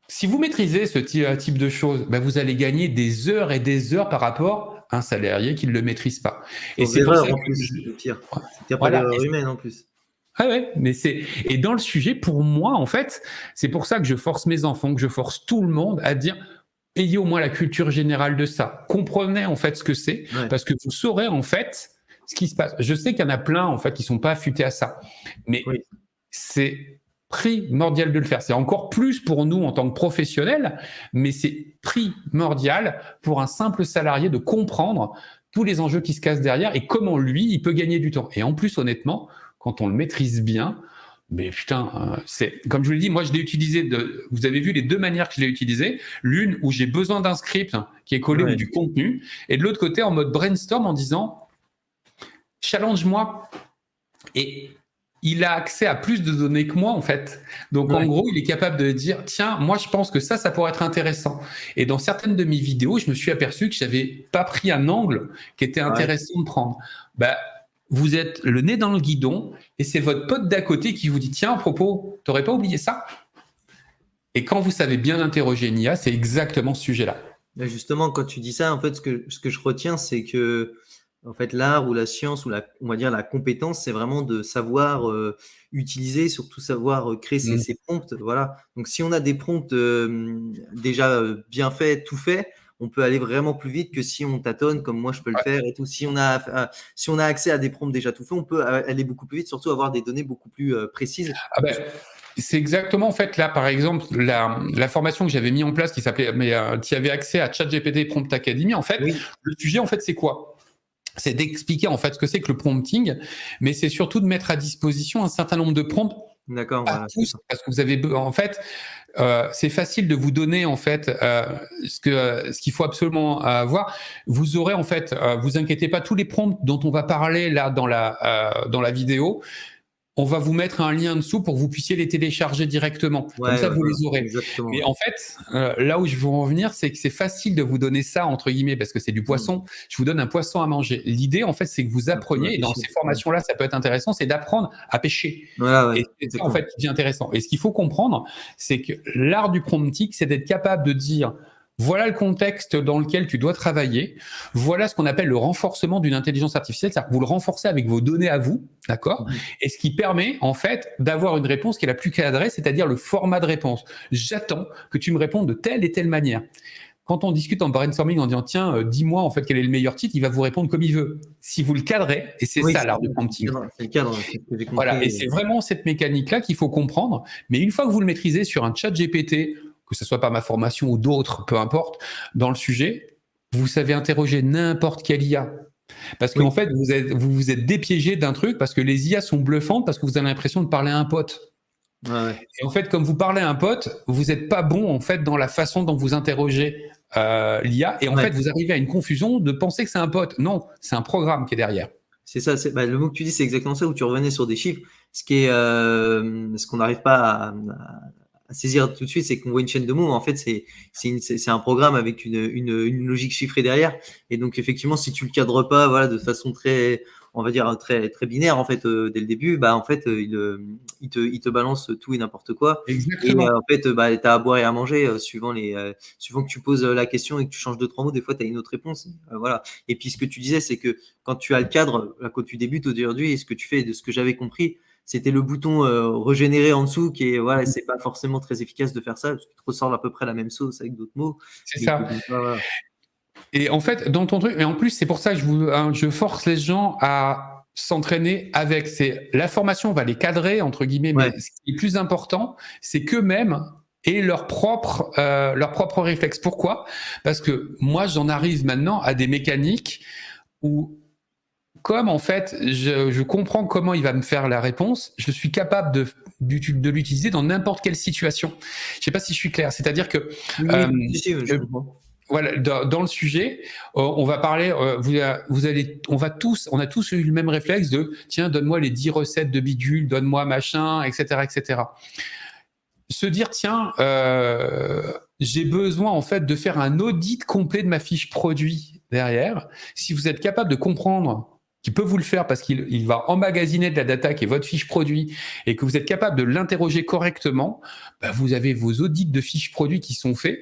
[SPEAKER 2] Si vous maîtrisez ce type de choses, ben vous allez gagner des heures et des heures par rapport à un salarié qui ne le maîtrise pas.
[SPEAKER 1] Et c'est pour ça en plus, le pire. Il n'y a pas d'erreur humaine en plus.
[SPEAKER 2] Ah ouais, mais et dans le sujet, pour moi, en fait, c'est pour ça que je force mes enfants, que je force tout le monde à dire, ayez au moins la culture générale de ça. Comprenez en fait ce que c'est, parce que vous saurez en fait ce qui se passe. Je sais qu'il y en a plein en fait qui sont pas affûtés à ça, mais c'est primordial de le faire. C'est encore plus pour nous en tant que professionnels, mais c'est primordial pour un simple salarié de comprendre tous les enjeux qui se cassent derrière et comment lui, il peut gagner du temps. Et en plus, honnêtement, quand on le maîtrise bien, mais putain, c'est comme je vous l'ai dit, moi je l'ai utilisé. Vous avez vu les deux manières que je l'ai utilisé. L'une où j'ai besoin d'un script qui est collé ou du contenu, et de l'autre côté en mode brainstorm en disant challenge-moi. Et il a accès à plus de données que moi en fait. Donc en gros, il est capable de dire tiens, moi je pense que ça pourrait être intéressant. Et dans certaines de mes vidéos, je me suis aperçu que j'avais pas pris un angle qui était intéressant de prendre. Bah, vous êtes le nez dans le guidon et c'est votre pote d'à côté qui vous dit tiens, à propos, t'aurais pas oublié ça? Et quand vous savez bien interroger une IA, c'est exactement ce sujet-là.
[SPEAKER 1] Justement, quand tu dis ça, en fait, ce que je retiens, c'est que en fait, l'art ou la science ou on va dire la compétence, c'est vraiment de savoir utiliser, surtout savoir créer ces prompts. Voilà. Donc, si on a des prompts déjà bien faits, tout fait, on peut aller vraiment plus vite que si on tâtonne, comme moi je peux le faire et tout. Si on a accès à des prompts déjà tout faits, on peut aller beaucoup plus vite, surtout avoir des données beaucoup plus précises.
[SPEAKER 2] Ah ben, c'est exactement en fait là, par exemple, la formation que j'avais mis en place qui s'appelait, mais tu avais accès à ChatGPT Prompt Academy. En fait, le sujet en fait, c'est quoi? C'est d'expliquer en fait ce que c'est que le prompting, mais c'est surtout de mettre à disposition un certain nombre de prompts.
[SPEAKER 1] D'accord.
[SPEAKER 2] Pas tous, parce que vous avez en fait, c'est facile de vous donner en fait ce qu'il faut absolument avoir. Vous aurez en fait, vous inquiétez pas, tous les prompts dont on va parler là dans la vidéo. On va vous mettre un lien en dessous pour que vous puissiez les télécharger directement. Comme ça, vous les aurez.
[SPEAKER 1] Exactement.
[SPEAKER 2] Mais en fait, là où je veux en venir, c'est que c'est facile de vous donner ça, entre guillemets, parce que c'est du poisson. Je vous donne un poisson à manger. L'idée, en fait, c'est que vous appreniez, et dans ces formations-là, ça peut être intéressant, c'est d'apprendre à pêcher. Et c'est ça, en fait, qui est intéressant. Et ce qu'il faut comprendre, c'est que l'art du prompting, c'est d'être capable de dire voilà le contexte dans lequel tu dois travailler. Voilà ce qu'on appelle le renforcement d'une intelligence artificielle. C'est-à-dire que vous le renforcez avec vos données à vous, d'accord? Et ce qui permet, en fait, d'avoir une réponse qui est la plus cadrée, c'est-à-dire le format de réponse. J'attends que tu me répondes de telle et telle manière. Quand on discute en brainstorming en disant tiens, dis-moi en fait quel est le meilleur titre, il va vous répondre comme il veut. Si vous le cadrez, et c'est ça l'art du prompting.
[SPEAKER 1] C'est le cadre.
[SPEAKER 2] Voilà, et c'est vraiment cette mécanique-là qu'il faut comprendre. Mais une fois que vous le maîtrisez sur un chat GPT, que ce soit par ma formation ou d'autres, peu importe, dans le sujet, vous savez interroger n'importe quelle IA. Parce qu'en fait, vous vous êtes dépiégé d'un truc parce que les IA sont bluffantes parce que vous avez l'impression de parler à un pote. Et en fait, comme vous parlez à un pote, vous n'êtes pas bon en fait dans la façon dont vous interrogez l'IA. Et en fait, vous arrivez à une confusion de penser que c'est un pote. Non, c'est un programme qui est derrière.
[SPEAKER 1] C'est ça, le mot que tu dis, c'est exactement ça, où tu revenais sur des chiffres. Ce qu'on n'arrive pas à saisir tout de suite, c'est qu'on voit une chaîne de mots, mais en fait, c'est un programme avec une logique chiffrée derrière. Et donc, effectivement, si tu le cadres pas, voilà, de façon très, on va dire, très, très binaire, en fait, dès le début, bah, en fait, il te balance tout et n'importe quoi.
[SPEAKER 2] Exactement.
[SPEAKER 1] Et en fait, bah, t'as à boire et à manger, suivant que tu poses la question et que tu changes 2-3 mots, des fois, tu as une autre réponse. Voilà. Et puis, ce que tu disais, c'est que quand tu as le cadre, là, quand tu débutes aujourd'hui, et ce que tu fais, de ce que j'avais compris, c'était le bouton régénérer en dessous qui est, voilà, c'est pas forcément très efficace de faire ça, parce que tu te ressors à peu près la même sauce avec d'autres mots.
[SPEAKER 2] C'est ça. Et en fait, dans ton truc, et en plus, c'est pour ça que je force les gens à s'entraîner avec. La formation va les cadrer, entre guillemets, mais ce qui est plus important, c'est qu'eux-mêmes aient leur propre réflexe. Pourquoi? Parce que moi, j'en arrive maintenant à des mécaniques où, comme en fait, je comprends comment il va me faire la réponse, je suis capable de l'utiliser dans n'importe quelle situation. Je sais pas si je suis clair. C'est-à-dire que voilà, dans le sujet, on va parler, on a tous eu le même réflexe de, tiens, donne-moi les 10 recettes de bidule, donne-moi machin, etc., etc. Se dire, tiens, j'ai besoin en fait de faire un audit complet de ma fiche produit derrière. Si vous êtes capable de comprendre qu'il peut vous le faire parce qu'il va emmagasiner de la data qui est votre fiche produit et que vous êtes capable de l'interroger correctement, bah vous avez vos audits de fiches produits qui sont faits.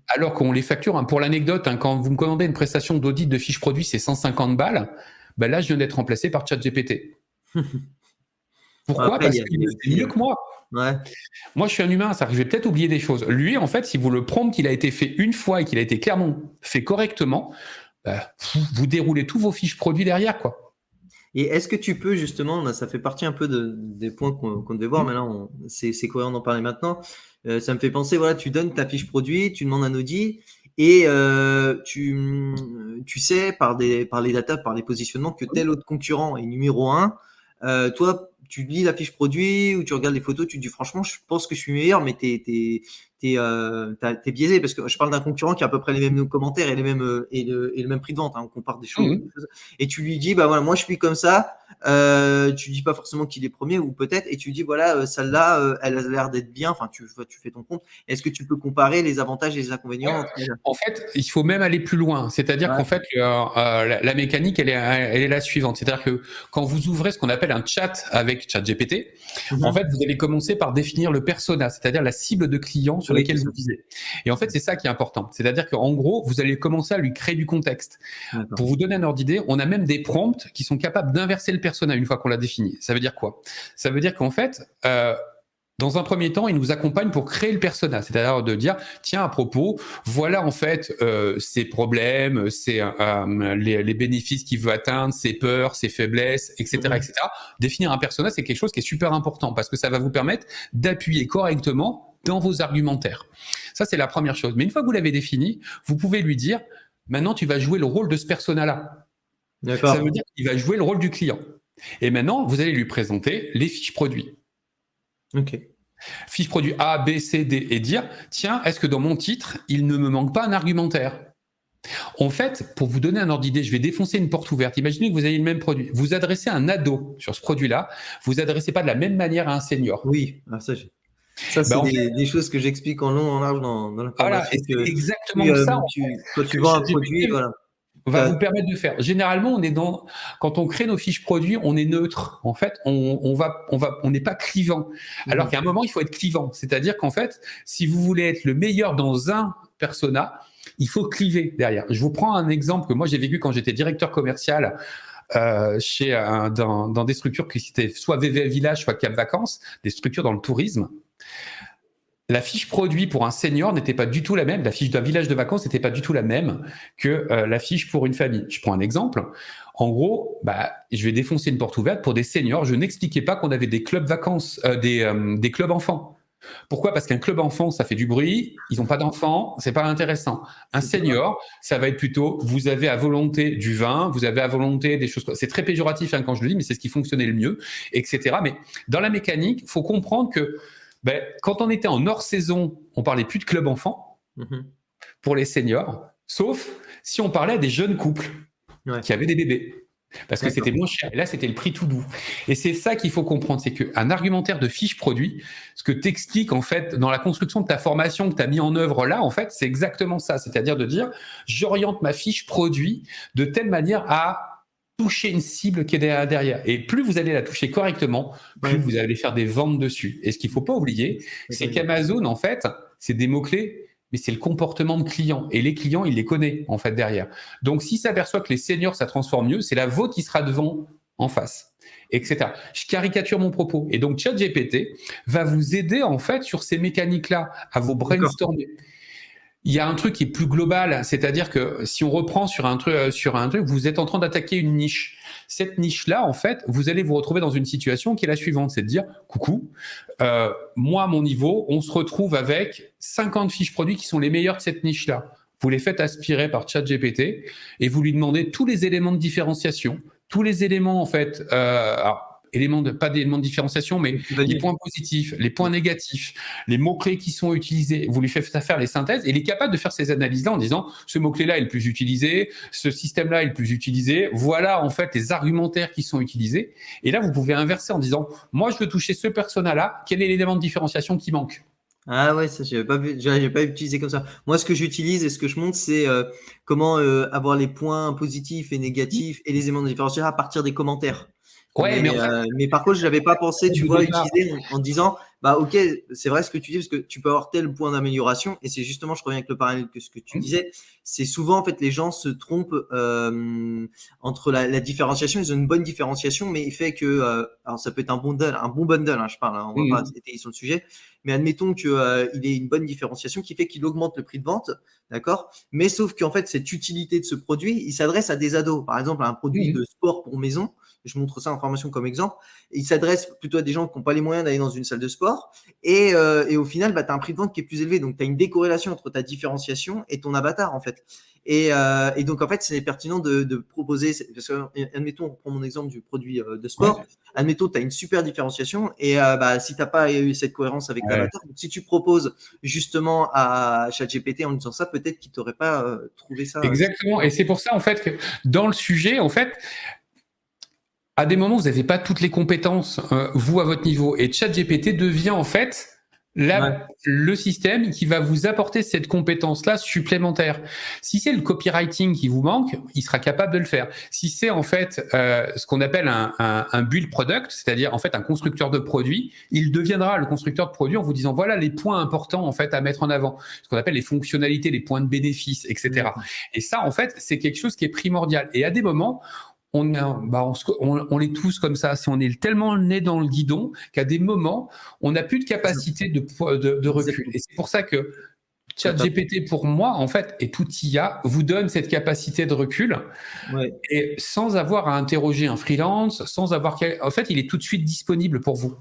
[SPEAKER 2] Alors qu'on les facture, hein. Pour l'anecdote, hein, quand vous me commandez une prestation d'audit de fiches produits, c'est 150 balles. Ben là, je viens d'être remplacé par ChatGPT. Pourquoi?
[SPEAKER 1] Après,
[SPEAKER 2] Parce qu'il le fait mieux que moi.
[SPEAKER 1] Ouais.
[SPEAKER 2] Moi, je suis un humain, ça, je vais peut-être oublier des choses. Lui, en fait, si vous le prompt, qu'il a été fait une fois et qu'il a été clairement fait correctement, bah, vous déroulez tous vos fiches produits derrière, quoi.
[SPEAKER 1] Et est-ce que tu peux justement, ça fait partie un peu des points qu'on devait voir, mais là, c'est cohérent d'en parler maintenant. Ça me fait penser, voilà, tu donnes ta fiche produit, tu demandes un audit, et tu sais par les data, par les positionnements, que tel autre concurrent est numéro 1. Toi, tu lis la fiche produit ou tu regardes les photos, tu te dis franchement, je pense que je suis meilleur, mais t'es biaisé parce que je parle d'un concurrent qui a à peu près les mêmes commentaires et le même prix de vente, hein, on compare des choses, et tu lui dis bah voilà, moi je suis comme ça. Tu dis pas forcément qu'il est premier ou peut-être, et tu dis voilà, celle-là, elle a l'air d'être bien. Enfin, tu fais ton compte. Est-ce que tu peux comparer les avantages et les inconvénients entre elles?
[SPEAKER 2] En fait, il faut même aller plus loin. C'est-à-dire qu'en fait, la mécanique, elle est la suivante. C'est-à-dire que quand vous ouvrez ce qu'on appelle un chat avec ChatGPT, en fait, vous allez commencer par définir le persona, c'est-à-dire la cible de client sur lesquels vous visez. Et en fait, c'est ça qui est important. C'est-à-dire qu'en gros, vous allez commencer à lui créer du contexte. Pour vous donner un ordre d'idée, on a même des prompts qui sont capables d'inverser le persona une fois qu'on l'a défini. Ça veut dire quoi? Ça veut dire qu'en fait, dans un premier temps, il nous accompagne pour créer le persona, c'est-à-dire de dire, tiens, à propos, voilà en fait ses problèmes, les bénéfices qu'il veut atteindre, ses peurs, ses faiblesses, etc., etc. Définir un persona, c'est quelque chose qui est super important parce que ça va vous permettre d'appuyer correctement dans vos argumentaires. Ça, c'est la première chose. Mais une fois que vous l'avez défini, vous pouvez lui dire, maintenant, tu vas jouer le rôle de ce persona-là. Ça veut dire qu'il va jouer le rôle du client. Et maintenant, vous allez lui présenter les fiches produits.
[SPEAKER 1] Ok.
[SPEAKER 2] Fiche produit A, B, C, D, et dire, tiens, est-ce que dans mon titre, il ne me manque pas un argumentaire? En fait, pour vous donner un ordre d'idée, je vais défoncer une porte ouverte. Imaginez que vous avez le même produit. Vous adressez un ado sur ce produit-là, vous adressez pas de la même manière à un senior.
[SPEAKER 1] Oui, ça c'est des choses que j'explique en long, en large dans la formation.
[SPEAKER 2] Voilà, et c'est exactement ça.
[SPEAKER 1] Quand tu vends un produit, voilà.
[SPEAKER 2] Va vous permettre de faire. Généralement, quand on crée nos fiches produits, on est neutre. En fait, on n'est pas clivant. Alors qu'à un moment, il faut être clivant. C'est-à-dire qu'en fait, si vous voulez être le meilleur dans un persona, il faut cliver derrière. Je vous prends un exemple que moi j'ai vécu quand j'étais directeur commercial dans des structures qui étaient soit VV Village, soit Cap Vacances, des structures dans le tourisme. La fiche produit pour un senior n'était pas du tout la même. La fiche d'un village de vacances n'était pas du tout la même que la fiche pour une famille. Je prends un exemple. En gros, je vais défoncer une porte ouverte pour des seniors. Je n'expliquais pas qu'on avait des clubs vacances, des clubs enfants. Pourquoi? Parce qu'un club enfant, ça fait du bruit. Ils n'ont pas d'enfants, c'est pas intéressant. Un senior, ça va être plutôt, vous avez à volonté du vin, vous avez à volonté des choses. C'est très péjoratif quand je le dis, mais c'est ce qui fonctionnait le mieux, etc. Mais dans la mécanique, il faut comprendre que quand on était en hors saison, on parlait plus de club enfant pour les seniors, sauf si on parlait à des jeunes couples qui avaient des bébés. Parce que c'était moins cher. Et là, c'était le prix tout doux. Et c'est ça qu'il faut comprendre, c'est qu'un argumentaire de fiche produit, ce que t'expliques en fait dans la construction de ta formation que tu as mis en œuvre là, en fait, c'est exactement ça. C'est-à-dire de dire, j'oriente ma fiche produit de telle manière à toucher une cible qui est derrière. Et plus vous allez la toucher correctement, plus vous allez faire des ventes dessus. Et ce qu'il ne faut pas oublier, c'est qu'Amazon, en fait, c'est des mots-clés, mais c'est le comportement de client. Et les clients, il les connaît, en fait, derrière. Donc, s'il s'aperçoit que les seniors, ça transforme mieux, c'est la vôtre qui sera devant, en face, etc. Je caricature mon propos. Et donc, ChatGPT va vous aider, en fait, sur ces mécaniques-là, à vous brainstormer. Il y a un truc qui est plus global, c'est-à-dire que si on reprend sur un truc, vous êtes en train d'attaquer une niche. Cette niche-là, en fait, vous allez vous retrouver dans une situation qui est la suivante, c'est de dire, coucou, moi, à mon niveau, on se retrouve avec 50 fiches produits qui sont les meilleures de cette niche-là. Vous les faites aspirer par ChatGPT et vous lui demandez tous les éléments de différenciation, tous les éléments, en fait, pas d'éléments de différenciation, mais les points positifs, les points négatifs, les mots-clés qui sont utilisés. Vous lui faites faire les synthèses et il est capable de faire ces analyses-là en disant ce mot-clé-là est le plus utilisé, ce système-là est le plus utilisé. Voilà en fait les argumentaires qui sont utilisés. Et là, vous pouvez inverser en disant moi, je veux toucher ce persona-là. Quel est l'élément de différenciation qui manque?
[SPEAKER 1] Ah ouais, ça j'avais pas utilisé comme ça. Moi, ce que j'utilise et ce que je montre, c'est comment avoir les points positifs et négatifs et les éléments de différenciation à partir des commentaires.
[SPEAKER 2] Ouais, mais en fait,
[SPEAKER 1] Mais par contre, je l'avais pas pensé, tu vois, utiliser en disant, bah ok, c'est vrai ce que tu dis, parce que tu peux avoir tel point d'amélioration, et c'est justement, je reviens avec le parallèle que ce que tu disais, c'est souvent en fait les gens se trompent entre la différenciation, ils ont une bonne différenciation, mais il fait que, alors ça peut être un bon bundle, hein, je parle, hein, on va pas s'étayer sur le sujet, mais admettons que il ait une bonne différenciation qui fait qu'il augmente le prix de vente, d'accord, mais sauf qu'en fait cette utilité de ce produit, il s'adresse à des ados, par exemple à un produit de sport pour maison. Je montre ça en formation comme exemple. Il s'adresse plutôt à des gens qui n'ont pas les moyens d'aller dans une salle de sport. Et au final, bah, tu as un prix de vente qui est plus élevé. Donc, tu as une décorrélation entre ta différenciation et ton avatar, en fait. Et donc, en fait, c'est pertinent de proposer. Parce que, admettons, on prend mon exemple du produit de sport. Ouais. Admettons, tu as une super différenciation. Et bah, si tu n'as pas eu cette cohérence avec l'avatar, donc si tu proposes justement à ChatGPT en disant ça, peut-être qu'il t'aurait pas trouvé ça.
[SPEAKER 2] Exactement. Et c'est pour ça, en fait, que dans le sujet, en fait, à des moments, vous n'avez pas toutes les compétences, vous, à votre niveau. Et ChatGPT devient, en fait, le système qui va vous apporter cette compétence-là supplémentaire. Si c'est le copywriting qui vous manque, il sera capable de le faire. Si c'est, en fait, ce qu'on appelle un build product, c'est-à-dire, en fait, un constructeur de produits, il deviendra le constructeur de produits en vous disant, voilà les points importants, en fait, à mettre en avant. Ce qu'on appelle les fonctionnalités, les points de bénéfice, etc. Et ça, en fait, c'est quelque chose qui est primordial. Et à des moments, on est tous comme ça. Si on est tellement né dans le guidon qu'à des moments, on n'a plus de capacité de recul. Et c'est pour ça que ChatGPT, pour moi, en fait, et tout IA, vous donne cette capacité de recul. Et sans avoir à interroger un freelance, sans avoir... En fait, il est tout de suite disponible pour vous.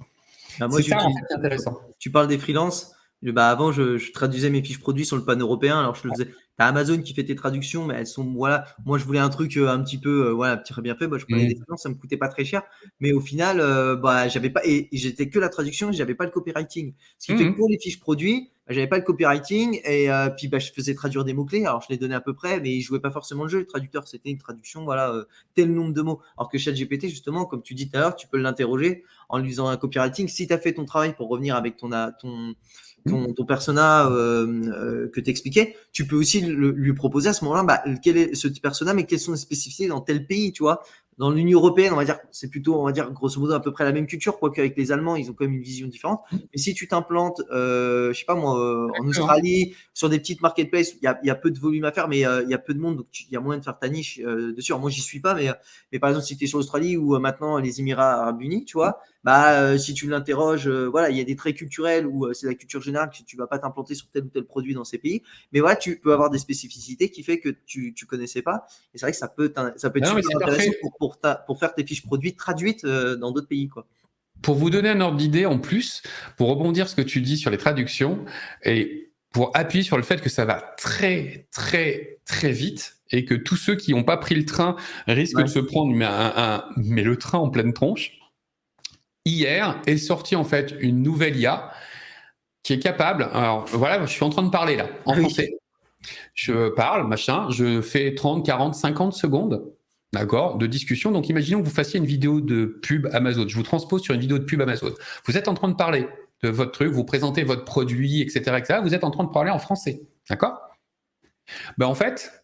[SPEAKER 1] Bah, moi, c'est ça, en fait, intéressant. Tu parles des freelances. Bah, avant, je traduisais mes fiches produits sur le panneau européen. Alors, je le faisais. T'as Amazon qui fait tes traductions, mais elles sont, voilà. Moi, je voulais un truc un petit peu, voilà, très bien fait. Bah, je prenais des freelances, ça me coûtait pas très cher. Mais au final, bah, j'avais pas, et j'étais que la traduction, et j'avais pas le copywriting. Ce qui fait que pour les fiches produits, bah, j'avais pas le copywriting, et puis, bah, je faisais traduire des mots-clés. Alors, je les donnais à peu près, mais ils jouaient pas forcément le jeu. Le traducteur, c'était une traduction, voilà, tel nombre de mots. Alors que ChatGPT, justement, comme tu dis tout à l'heure, tu peux l'interroger en lui faisant un copywriting. Si tu as fait ton travail pour revenir avec ton persona que tu expliquais, tu peux aussi lui proposer à ce moment-là, bah, quel est ce persona, mais quelles sont les spécificités dans tel pays, tu vois. Dans l'Union européenne, on va dire, c'est plutôt, on va dire, grosso modo, à peu près la même culture, quoique avec les Allemands, ils ont quand même une vision différente. Mais si tu t'implantes, je sais pas moi, en Australie, sur des petites marketplaces, il y a peu de volume à faire, mais il y a peu de monde, donc il y a moyen de faire ta niche dessus. Alors moi, j'y suis pas, mais par exemple, si tu es sur l'Australie ou maintenant les Émirats Arabes Unis, tu vois, bah, si tu l'interroges, voilà, il y a des traits culturels où c'est la culture générale que tu vas pas t'implanter sur tel ou tel produit dans ces pays. Mais voilà, tu peux avoir des spécificités qui fait que tu connaissais pas. Et c'est vrai que ça peut être super intéressant pour faire tes fiches produits traduites dans d'autres pays, quoi.
[SPEAKER 2] Pour vous donner un ordre d'idée en plus, pour rebondir ce que tu dis sur les traductions et pour appuyer sur le fait que ça va très, très, très vite et que tous ceux qui n'ont pas pris le train risquent de se prendre mais le train en pleine tronche. Hier est sortie en fait une nouvelle IA qui est capable. Alors voilà, je suis en train de parler là, en français. Je parle, machin, je fais 30, 40, 50 secondes, d'accord, de discussion. Donc imaginons que vous fassiez une vidéo de pub Amazon. Je vous transpose sur une vidéo de pub Amazon. Vous êtes en train de parler de votre truc, vous présentez votre produit, etc., etc. Vous êtes en train de parler en français, d'accord? Ben en fait,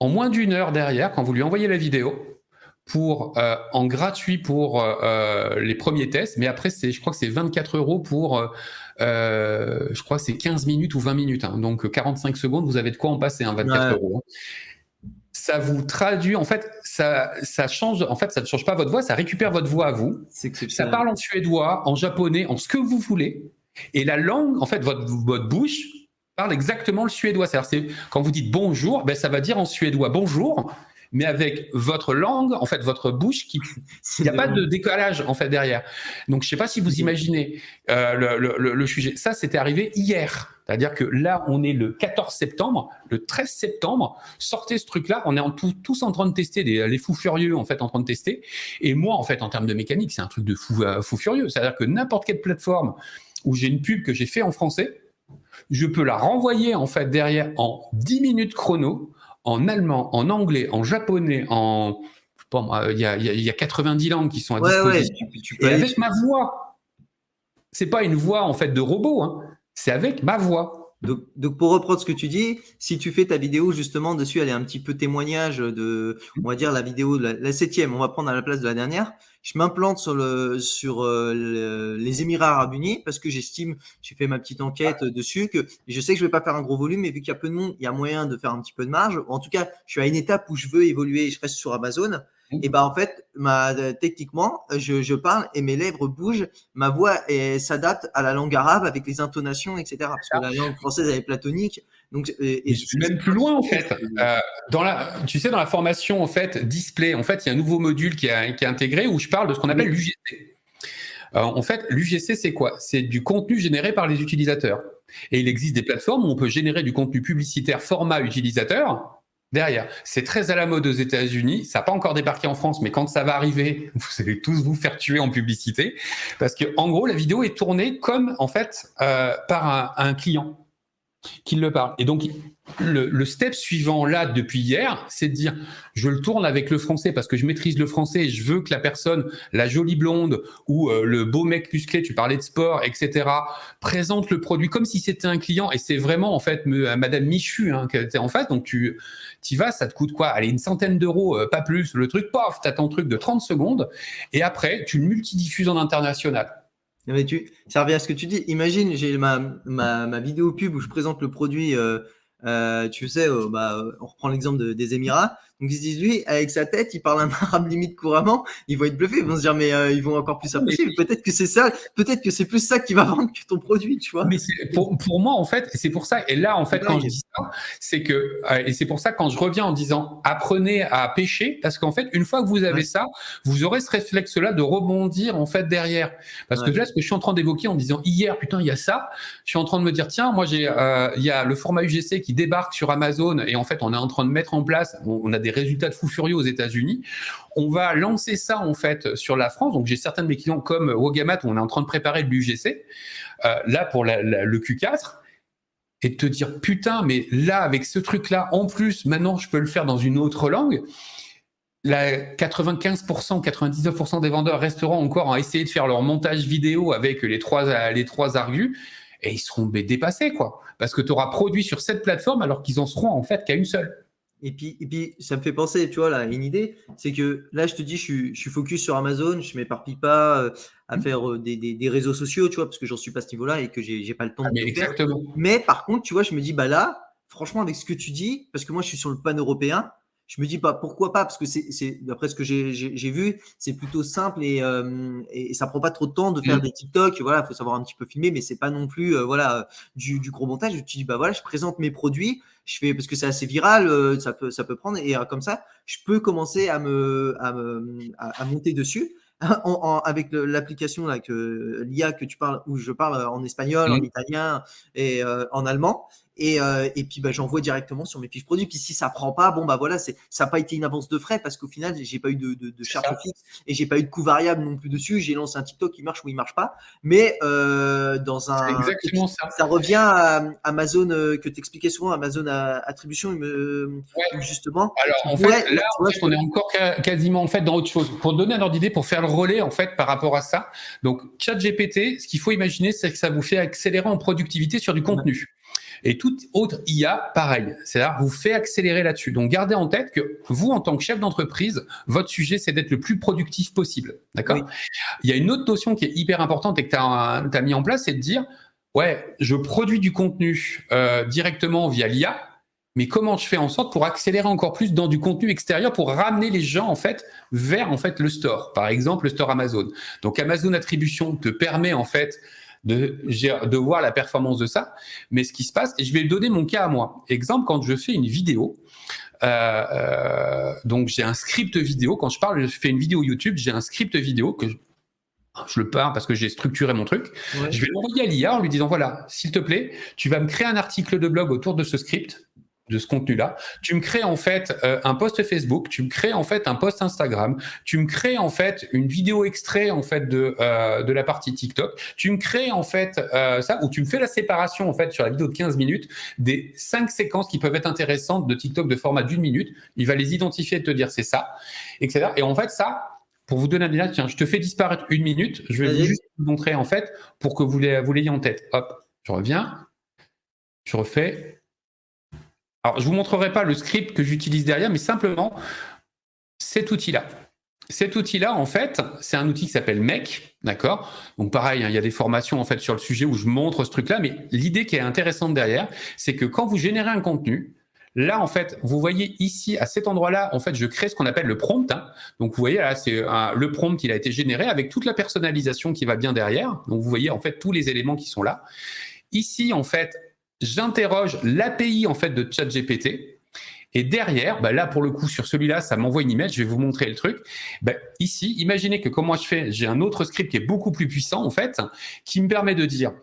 [SPEAKER 2] en moins d'une heure derrière, quand vous lui envoyez la vidéo, en gratuit pour les premiers tests, mais après, je crois que c'est 24 € pour, je crois que c'est 15 minutes ou 20 minutes. Hein, donc 45 secondes, vous avez de quoi en passer, 24 €. Hein. Ça vous traduit, en fait, ça change, en fait, ça ne change pas votre voix, ça récupère votre voix à vous. Ça parle en suédois, en japonais, en ce que vous voulez. Et la langue, en fait, votre bouche parle exactement le suédois. C'est-à-dire, quand vous dites bonjour, ben, ça va dire en suédois bonjour. mais avec votre langue, en fait, votre bouche, il n'y a pas de décalage en fait derrière. Donc, je ne sais pas si vous imaginez le sujet. Ça, c'était arrivé hier. C'est-à-dire que là, on est le 14 septembre, le 13 septembre, sortez ce truc-là, on est tous en train de tester, les fous furieux en fait en train de tester. Et moi, en fait, en termes de mécanique, c'est un truc de fou furieux. C'est-à-dire que n'importe quelle plateforme où j'ai une pub que j'ai fait en français, je peux la renvoyer en fait derrière en 10 minutes chrono, en allemand, en anglais, en japonais, en... Bon, il y a 90 langues qui sont à disposition.
[SPEAKER 1] Tu peux
[SPEAKER 2] et avec ma voix. C'est pas une voix en fait de robot, hein. C'est avec ma voix.
[SPEAKER 1] Donc, pour reprendre ce que tu dis, si tu fais ta vidéo justement dessus, elle est un petit peu témoignage de, on va dire la vidéo de la 7e, on va prendre à la place de la dernière. Je m'implante sur les Émirats Arabes Unis parce que j'estime, j'ai fait ma petite enquête dessus, que je sais que je vais pas faire un gros volume, mais vu qu'il y a peu de monde, il y a moyen de faire un petit peu de marge. En tout cas, je suis à une étape où je veux évoluer et je reste sur Amazon. Et bah en fait, techniquement, je parle et mes lèvres bougent, ma voix s'adapte à la langue arabe avec les intonations, etc. Parce que la langue française elle est platonique. Donc,
[SPEAKER 2] je suis même plus loin en fait. Tu sais, dans la formation en fait display, en fait, il y a un nouveau module qui est intégré où je parle de ce qu'on appelle l'UGC. En fait, l'UGC, c'est quoi? C'est du contenu généré par les utilisateurs. Et il existe des plateformes où on peut générer du contenu publicitaire format utilisateur. Derrière, c'est très à la mode aux États-Unis. Ça n'a pas encore débarqué en France, mais quand ça va arriver, vous allez tous vous faire tuer en publicité, parce que en gros, la vidéo est tournée comme en fait par un client qui le parle. Et donc, le step suivant là depuis hier, c'est de dire je le tourne avec le français parce que je maîtrise le français et je veux que la personne, la jolie blonde ou le beau mec musclé, tu parlais de sport, etc., présente le produit comme si c'était un client. Et c'est vraiment en fait Madame Michu qui était en face. Donc tu vas, ça te coûte quoi? Allez, une centaine d'euros, pas plus. Le truc, paf, t'as ton truc de 30 secondes et après tu le multidiffuses en international.
[SPEAKER 1] Mais ça revient à ce que tu dis. Imagine, j'ai ma vidéo pub où je présente le produit. Tu sais, on reprend l'exemple des Émirats. Donc ils se disent, lui, avec sa tête, il parle un arabe limite couramment. Ils vont être bluffés. Ils vont se dire, mais ils vont encore plus apprécier. Peut-être que c'est ça. Peut-être que c'est plus ça qui va vendre que ton produit, tu vois.
[SPEAKER 2] Mais pour moi, en fait, c'est pour ça. Et là, en fait, quand je dis ça, c'est que, et c'est pour ça quand je reviens en disant, apprenez à pêcher, parce qu'en fait, une fois que vous avez ça, vous aurez ce réflexe-là de rebondir en fait derrière. Parce que là, ce que je suis en train d'évoquer en disant hier, putain, il y a ça. Je suis en train de me dire, tiens, moi, il y a le format UGC qui débarque sur Amazon, et en fait, on est en train de mettre en place. On a des résultats de fou furieux aux États-Unis. On va lancer ça en fait sur la France. Donc, j'ai certains de mes clients comme Wogamat où on est en train de préparer le UGC. Là pour le Q4 et de te dire putain mais là avec ce truc là en plus maintenant je peux le faire dans une autre langue. 95%, 99% des vendeurs resteront encore à essayer de faire leur montage vidéo avec les trois argus et ils seront dépassés quoi parce que tu auras produit sur cette plateforme alors qu'ils en seront en fait qu'à une seule.
[SPEAKER 1] Et puis, ça me fait penser, tu vois, là, une idée, c'est que là, je te dis, je suis focus sur Amazon, je m'éparpille pas à faire des réseaux sociaux, tu vois, parce que j'en suis pas à ce niveau-là et que j'ai pas le temps de tout faire. Mais par contre, tu vois, je me dis, bah là, franchement, avec ce que tu dis, parce que moi, je suis sur le pan-européen, je me dis, bah, pourquoi pas, parce que c'est d'après ce que j'ai vu, c'est plutôt simple et ça prend pas trop de temps de faire des TikTok, voilà, faut savoir un petit peu filmer, mais c'est pas non plus, du gros montage. Tu dis, bah voilà, je présente mes produits, je fais parce que c'est assez viral, ça peut prendre et comme ça, je peux commencer à monter dessus avec l'application là l'IA que tu parles où je parle en espagnol, en italien et en allemand. Et puis bah, j'envoie directement sur mes fiches produits. Puis si ça prend pas, bon bah voilà, ça n'a pas été une avance de frais parce qu'au final j'ai pas eu de charge fixe et j'ai pas eu de coût variable non plus dessus. J'ai lancé un TikTok qui marche ou il marche pas, mais dans un
[SPEAKER 2] exactement
[SPEAKER 1] ça revient à Amazon que tu expliquais souvent, Amazon Attribution justement.
[SPEAKER 2] Alors en fait là on est encore quasiment en fait dans autre chose. Pour donner un ordre d'idée, pour faire le relais en fait par rapport à ça. Donc ChatGPT, ce qu'il faut imaginer, c'est que ça vous fait accélérer en productivité sur du contenu. Et toute autre IA, pareil. C'est-à-dire, vous fait accélérer là-dessus. Donc, gardez en tête que vous, en tant que chef d'entreprise, votre sujet, c'est d'être le plus productif possible. D'accord ? Il y a une autre notion qui est hyper importante et que tu as mis en place, c'est de dire, ouais, je produis du contenu directement via l'IA, mais comment je fais en sorte pour accélérer encore plus dans du contenu extérieur pour ramener les gens, en fait, vers, en fait, le store. Par exemple, le store Amazon. Donc, Amazon Attribution te permet, en fait, de voir la performance de ça. Mais ce qui se passe, et je vais donner mon cas à moi. Exemple, quand je fais une vidéo, donc j'ai un script vidéo. Quand je fais une vidéo YouTube, j'ai un script vidéo que je le pars parce que j'ai structuré mon truc. Ouais. Je vais l'envoyer à l'IA en lui disant, voilà, s'il te plaît, tu vas me créer un article de blog autour de ce script, de ce contenu-là. Tu me crées en fait un post Facebook, tu me crées en fait un post Instagram, tu me crées en fait une vidéo extrait en fait de la partie TikTok, tu me crées en fait ça, ou tu me fais la séparation en fait sur la vidéo de 15 minutes des 5 séquences qui peuvent être intéressantes de TikTok de format d'1 minute. Il va les identifier et te dire c'est ça, etc. Et en fait ça, pour vous donner un idée, tiens, je te fais disparaître 1 minute, je vais juste vous montrer en fait pour que vous l'ayez en tête. Hop, je reviens, je refais. Alors, je ne vous montrerai pas le script que j'utilise derrière, mais simplement cet outil-là. Cet outil-là, en fait, c'est un outil qui s'appelle Make, d'accord? Donc pareil, il y a des formations en fait sur le sujet où je montre ce truc-là, mais l'idée qui est intéressante derrière, c'est que quand vous générez un contenu, là, en fait, vous voyez ici, à cet endroit-là, en fait, je crée ce qu'on appelle le prompt. Hein. Donc, vous voyez, là, c'est le prompt, il a été généré avec toute la personnalisation qui va bien derrière. Donc, vous voyez, en fait, tous les éléments qui sont là. Ici, en fait, j'interroge l'API, en fait, de ChatGPT. Et derrière, là, pour le coup, sur celui-là, ça m'envoie une image. Je vais vous montrer le truc. Ici, imaginez que comment je fais, j'ai un autre script qui est beaucoup plus puissant, en fait, qui me permet de dire,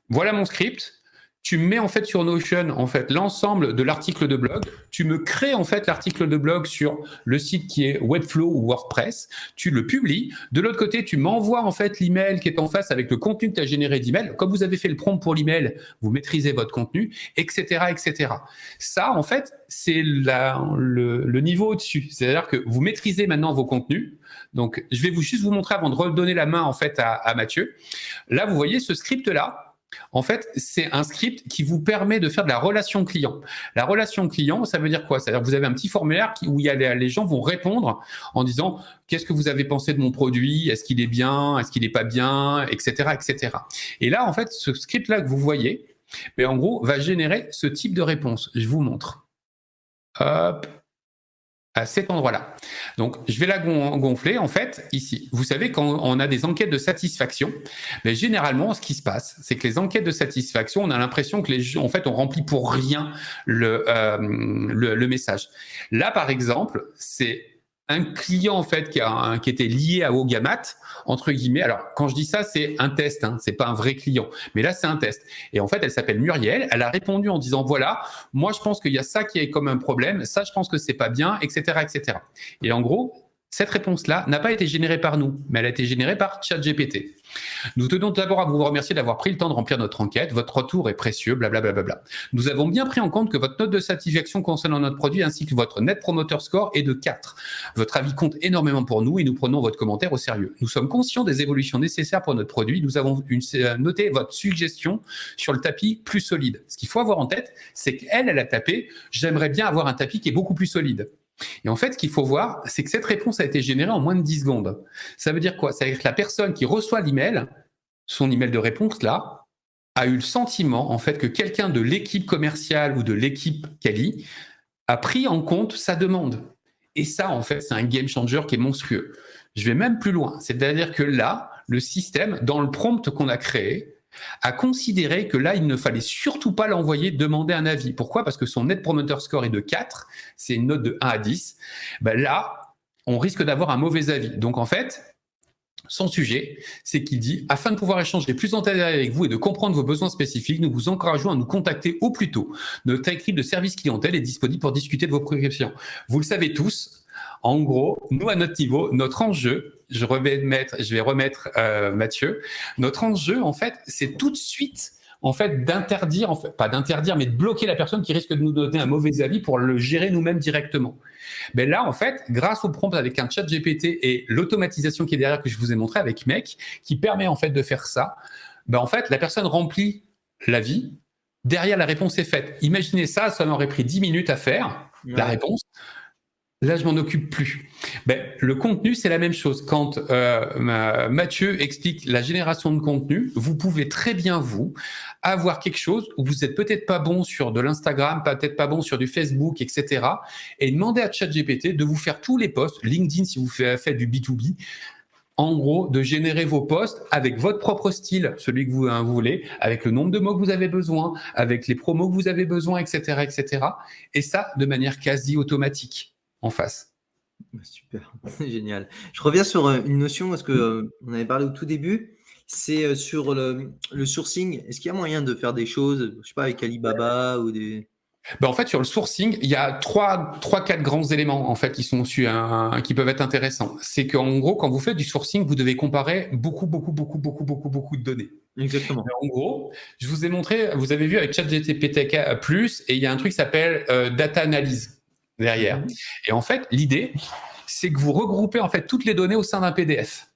[SPEAKER 2] voilà mon script. Tu mets en fait sur Notion en fait l'ensemble de l'article de blog. Tu me crées en fait l'article de blog sur le site qui est Webflow ou WordPress. Tu le publies. De l'autre côté, tu m'envoies en fait l'email qui est en face avec le contenu que tu as généré d'email. Comme vous avez fait le prompt pour l'email, vous maîtrisez votre contenu, etc., etc. Ça, en fait, c'est le niveau au-dessus. C'est-à-dire que vous maîtrisez maintenant vos contenus. Donc, je vais juste vous montrer avant de redonner la main en fait à Mathieu. Là, vous voyez ce script-là. En fait, c'est un script qui vous permet de faire de la relation client. La relation client, ça veut dire quoi? C'est-à-dire que vous avez un petit formulaire où les gens vont répondre en disant « Qu'est-ce que vous avez pensé de mon produit? Est-ce qu'il est bien? Est-ce qu'il n'est pas bien? Etc. etc. » Et là, en fait, ce script-là que vous voyez, en gros, va générer ce type de réponse. Je vous montre. Hop. À cet endroit-là. Donc, je vais la gonfler, en fait, ici. Vous savez, quand on a des enquêtes de satisfaction, généralement, ce qui se passe, c'est que les enquêtes de satisfaction, on a l'impression que les gens, en fait, on remplit pour rien le message. Là, par exemple, c'est un client, en fait, qui était lié à Ogamat, entre guillemets. Alors, quand je dis ça, c'est un test, hein, c'est pas un vrai client. Mais là, c'est un test. Et en fait, elle s'appelle Muriel. Elle a répondu en disant, voilà, moi, je pense qu'il y a ça qui est comme un problème. Ça, je pense que c'est pas bien, etc., etc. Et en gros, cette réponse-là n'a pas été générée par nous, mais elle a été générée par ChatGPT. Nous tenons d'abord à vous remercier d'avoir pris le temps de remplir notre enquête. Votre retour est précieux, blablabla. Nous avons bien pris en compte que votre note de satisfaction concernant notre produit ainsi que votre Net Promoter Score est de 4. Votre avis compte énormément pour nous et nous prenons votre commentaire au sérieux. Nous sommes conscients des évolutions nécessaires pour notre produit. Nous avons noté votre suggestion sur le tapis plus solide. Ce qu'il faut avoir en tête, c'est qu'elle a tapé « J'aimerais bien avoir un tapis qui est beaucoup plus solide ». Et en fait, ce qu'il faut voir, c'est que cette réponse a été générée en moins de 10 secondes. Ça veut dire quoi? Ça veut dire que la personne qui reçoit l'email, son email de réponse là, a eu le sentiment en fait que quelqu'un de l'équipe commerciale ou de l'équipe Quali a pris en compte sa demande. Et ça, en fait, c'est un game changer qui est monstrueux. Je vais même plus loin. C'est-à-dire que là, le système, dans le prompt qu'on a créé, a considéré que là, il ne fallait surtout pas l'envoyer demander un avis. Pourquoi? Parce que son Net Promoter Score est de 4, c'est une note de 1 à 10. Là, on risque d'avoir un mauvais avis. Donc, en fait, son sujet, c'est qu'il dit « Afin de pouvoir échanger plus en détail avec vous et de comprendre vos besoins spécifiques, nous vous encourageons à nous contacter au plus tôt. Notre équipe de service clientèle est disponible pour discuter de vos préoccupations. » Vous le savez tous, en gros, nous, à notre niveau, notre enjeu, je vais remettre Mathieu, notre enjeu, en fait, c'est tout de suite en fait, d'interdire, pas d'interdire, mais de bloquer la personne qui risque de nous donner un mauvais avis pour le gérer nous-mêmes directement. Mais là, en fait, grâce au prompt avec un chat GPT et l'automatisation qui est derrière que je vous ai montré avec Mec, qui permet en fait de faire ça, en fait, la personne remplit l'avis, derrière la réponse est faite. Imaginez ça, ça m'aurait pris 10 minutes à faire, la réponse. Là, je m'en occupe plus. Le contenu, c'est la même chose. Quand Mathieu explique la génération de contenu, vous pouvez très bien, vous, avoir quelque chose où vous n'êtes peut-être pas bon sur de l'Instagram, peut-être pas bon sur du Facebook, etc. et demander à ChatGPT de vous faire tous les posts, LinkedIn si vous faites du B2B, en gros, de générer vos posts avec votre propre style, celui que vous voulez, avec le nombre de mots que vous avez besoin, avec les promos que vous avez besoin, etc., etc. Et ça, de manière quasi automatique en face.
[SPEAKER 1] Super, c'est génial. Je reviens sur une notion parce que on avait parlé au tout début, c'est sur le sourcing. Est-ce qu'il y a moyen de faire des choses, je sais pas, avec Alibaba ou des.
[SPEAKER 2] Ben en fait, sur le sourcing, il y a trois, quatre grands éléments en fait qui sont qui peuvent être intéressants. C'est qu'en gros, quand vous faites du sourcing, vous devez comparer beaucoup de données.
[SPEAKER 1] Exactement.
[SPEAKER 2] En gros, je vous ai montré, vous avez vu avec ChatGPT+, et il y a un truc qui s'appelle data analyse derrière. Et en fait, l'idée, c'est que vous regroupez en fait toutes les données au sein d'un PDF.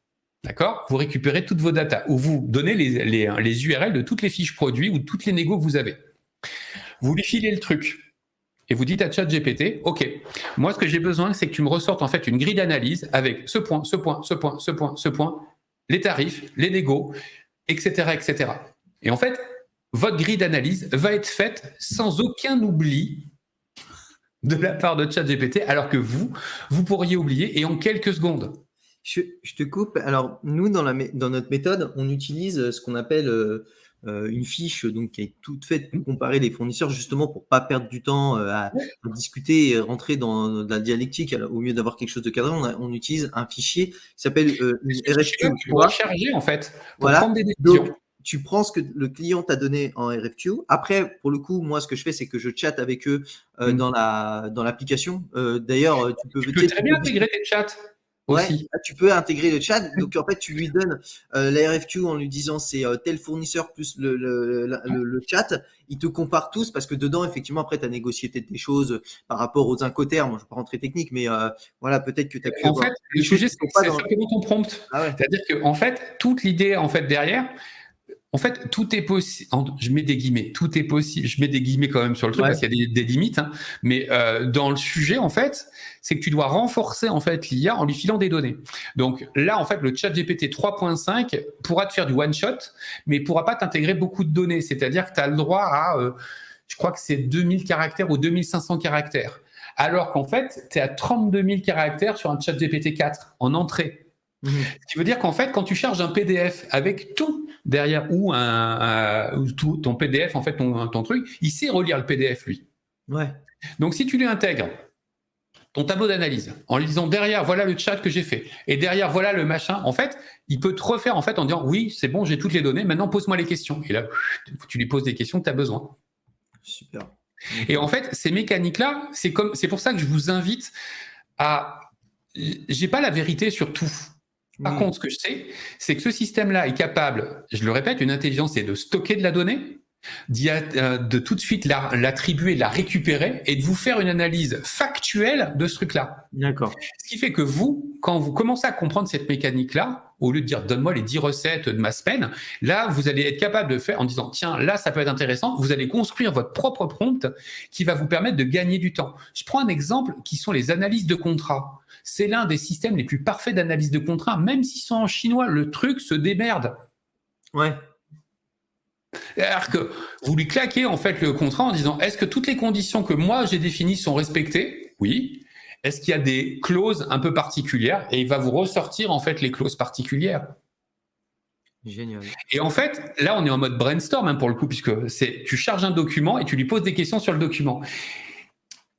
[SPEAKER 2] D'accord ? Vous récupérez toutes vos datas, ou vous donnez les URL de toutes les fiches produits ou de toutes les négos que vous avez. Vous lui filez le truc et vous dites à ChatGPT, OK, moi ce que j'ai besoin, c'est que tu me ressortes en fait une grille d'analyse avec ce point, les tarifs, les négos, etc., etc. Et en fait, votre grille d'analyse va être faite sans aucun oubli de la part de ChatGPT, alors que vous pourriez oublier et en quelques secondes.
[SPEAKER 1] Je te coupe. Alors, nous, dans notre méthode, on utilise ce qu'on appelle une fiche donc, qui est toute faite pour comparer les fournisseurs, justement pour pas perdre du temps à discuter et rentrer dans de la dialectique. Alors, au mieux d'avoir quelque chose de cadré, on utilise un fichier qui s'appelle une RFQ.
[SPEAKER 2] Tu dois charger, en fait, pour
[SPEAKER 1] Voilà.
[SPEAKER 2] prendre des décisions.
[SPEAKER 1] Donc, tu prends ce que le client t'a donné en RFQ. Après, pour le coup, moi, ce que je fais, c'est que je chatte avec eux dans l'application. D'ailleurs, tu peux
[SPEAKER 2] très bien intégrer tes chats.
[SPEAKER 1] Ouais,
[SPEAKER 2] aussi.
[SPEAKER 1] tu peux intégrer le chat. Donc en fait, tu lui donnes la RFQ en lui disant c'est tel fournisseur plus le chat. Il te compare tous parce que dedans, effectivement, après, tu as négocié peut-être des choses par rapport aux incoterms. Moi, je ne vais pas rentrer technique, mais voilà, peut-être que tu as pu.
[SPEAKER 2] En fait, le sujet, c'est simplement ton prompt.
[SPEAKER 1] Ah ouais.
[SPEAKER 2] C'est-à-dire que, en fait, toute l'idée, en fait, derrière, en fait, tout est possible. Je mets des guillemets. Tout est possible. Je mets des guillemets quand même sur le truc parce qu'il y a des limites. Hein. Mais dans le sujet, en fait, c'est que tu dois renforcer en fait l'IA en lui filant des données. Donc là, en fait, le ChatGPT 3.5 pourra te faire du one shot, mais pourra pas t'intégrer beaucoup de données. C'est-à-dire que tu as le droit à, je crois que c'est 2000 caractères ou 2500 caractères. Alors qu'en fait, tu es à 32 000 caractères sur un ChatGPT 4 en entrée. Ce qui veut dire qu'en fait, quand tu charges un PDF avec tout derrière ou tout, ton PDF, en fait, ton truc, il sait relire le PDF, lui.
[SPEAKER 1] Ouais.
[SPEAKER 2] Donc, si tu lui intègres ton tableau d'analyse en lui disant derrière, voilà le chat que j'ai fait et derrière, voilà le machin, en fait, il peut te refaire en fait en disant oui, c'est bon, j'ai toutes les données, maintenant pose-moi les questions. Et là, tu lui poses des questions que tu as besoin.
[SPEAKER 1] Super.
[SPEAKER 2] Et en fait, ces mécaniques-là, c'est pour ça que je vous invite à. J'ai pas la vérité sur tout. Par contre, ce que je sais, c'est que ce système-là est capable, je le répète, une intelligence, c'est de stocker de la donnée, de tout de suite l'attribuer, la récupérer et de vous faire une analyse factuelle de ce truc-là.
[SPEAKER 1] D'accord.
[SPEAKER 2] Ce qui fait que vous, quand vous commencez à comprendre cette mécanique-là, au lieu de dire donne-moi les 10 recettes de ma semaine, là, vous allez être capable de faire en disant tiens, là, ça peut être intéressant. Vous allez construire votre propre prompt qui va vous permettre de gagner du temps. Je prends un exemple qui sont les analyses de contrats. C'est l'un des systèmes les plus parfaits d'analyse de contrats, même s'ils sont en chinois, le truc se démerde.
[SPEAKER 1] Ouais.
[SPEAKER 2] C'est-à-dire que vous lui claquez en fait le contrat en disant est-ce que toutes les conditions que moi j'ai définies sont respectées ? Oui. Est-ce qu'il y a des clauses un peu particulières ? Et il va vous ressortir en fait les clauses particulières.
[SPEAKER 1] Génial.
[SPEAKER 2] Et en fait, là on est en mode brainstorm hein, pour le coup, puisque tu charges un document et tu lui poses des questions sur le document.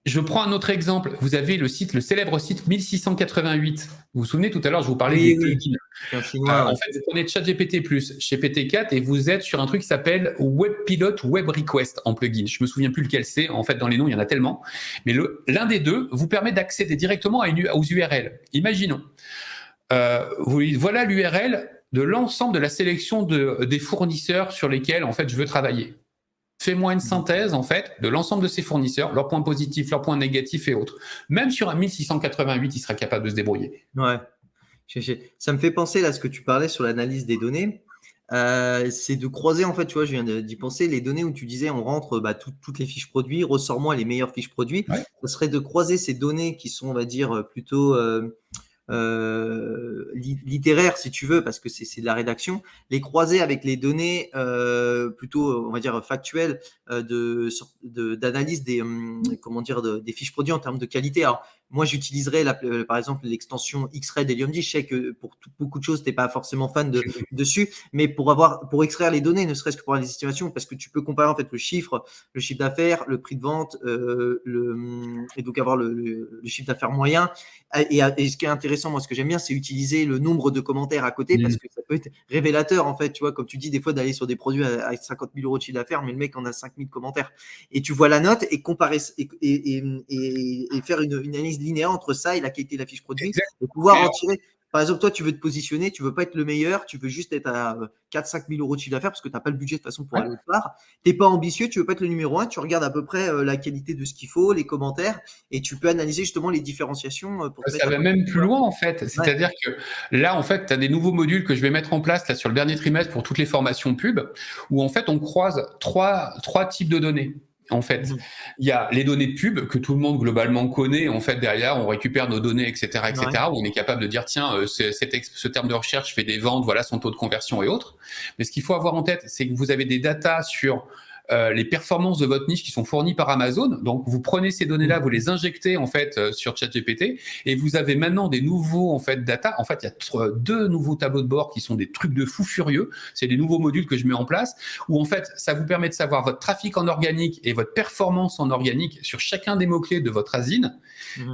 [SPEAKER 2] Je prends un autre exemple. Vous avez le célèbre site 1688. Vous vous souvenez, tout à l'heure, je vous parlais des plugins. En fait, vous prenez ChatGPT+, GPT-4 et vous êtes sur un truc qui s'appelle WebPilot Web Request en plugin. Je me souviens plus lequel c'est. En fait, dans les noms, il y en a tellement. Mais l'un des deux vous permet d'accéder directement aux URL. Imaginons. Voilà l'URL de l'ensemble de la sélection des fournisseurs sur lesquels, en fait, je veux travailler. Fais-moi une synthèse, en fait, de l'ensemble de ces fournisseurs, leurs points positifs, leurs points négatifs et autres. Même sur un 1688, il sera capable de se débrouiller.
[SPEAKER 1] Ouais. Ça me fait penser, là, ce que tu parlais sur l'analyse des données. C'est de croiser, en fait, tu vois, je viens d'y penser, les données où tu disais on rentre toutes les fiches produits, ressors-moi les meilleures fiches produits. Ouais. Ce serait de croiser ces données qui sont, on va dire, plutôt littéraires, si tu veux, parce que c'est de la rédaction, les croiser avec les données plutôt, on va dire, factuelles d'analyse des fiches produits en termes de qualité. Alors, moi, j'utiliserais par exemple l'extension X-Ray d'Helium 10. Je sais que pour beaucoup de choses, tu n'es pas forcément fan dessus, mais pour extraire les données, ne serait-ce que pour les estimations, parce que tu peux comparer en fait le chiffre d'affaires, le prix de vente, et donc avoir le chiffre d'affaires moyen. Et ce qui est intéressant, moi, ce que j'aime bien, c'est utiliser le nombre de commentaires à côté, parce que ça peut être révélateur, en fait, tu vois, comme tu dis, des fois, d'aller sur des produits à 50 000 euros de chiffre d'affaires, mais le mec en a 5 000 commentaires. Et tu vois la note et comparer et faire une analyse linéaire entre ça et la qualité de la fiche produit, et pouvoir en tirer. Par exemple, toi, tu veux te positionner, tu veux pas être le meilleur, tu veux juste être à 4-5 000 euros de chiffre d'affaires parce que tu n'as pas le budget de toute façon pour aller autre part. Tu n'es pas ambitieux, tu veux pas être le numéro 1, tu regardes à peu près la qualité de ce qu'il faut, les commentaires, et tu peux analyser justement les différenciations.
[SPEAKER 2] Ça va même plus loin en fait. C'est-à-dire que là, en fait, tu as des nouveaux modules que je vais mettre en place là sur le dernier trimestre pour toutes les formations pub, où en fait, on croise trois types de données. En fait, il y a les données de pub que tout le monde globalement connaît. En fait, derrière, on récupère nos données, etc., où on est capable de dire, tiens, ce terme de recherche fait des ventes, voilà son taux de conversion et autres. Mais ce qu'il faut avoir en tête, c'est que vous avez des datas sur les performances de votre niche qui sont fournies par Amazon. Donc, vous prenez ces données-là, vous les injectez en fait sur ChatGPT, et vous avez maintenant des nouveaux en fait data. En fait, il y a 2 nouveaux tableaux de bord qui sont des trucs de fou furieux. C'est des nouveaux modules que je mets en place où en fait, ça vous permet de savoir votre trafic en organique et votre performance en organique sur chacun des mots-clés de votre ASIN,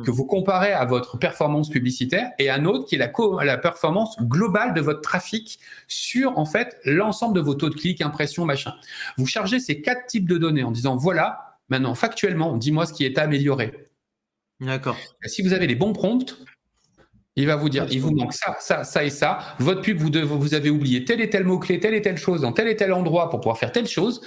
[SPEAKER 2] que vous comparez à votre performance publicitaire, et un autre qui est la performance globale de votre trafic sur en fait l'ensemble de vos taux de clics, impressions, machin. Vous chargez ces 4 types de données en disant voilà, maintenant factuellement, dis-moi ce qui est à améliorer.
[SPEAKER 1] D'accord.
[SPEAKER 2] Et si vous avez les bons prompts, il va vous dire, il vous manque ça et ça. Votre pub, vous avez oublié tel et tel mot-clé, telle et telle chose dans tel et tel endroit pour pouvoir faire telle chose.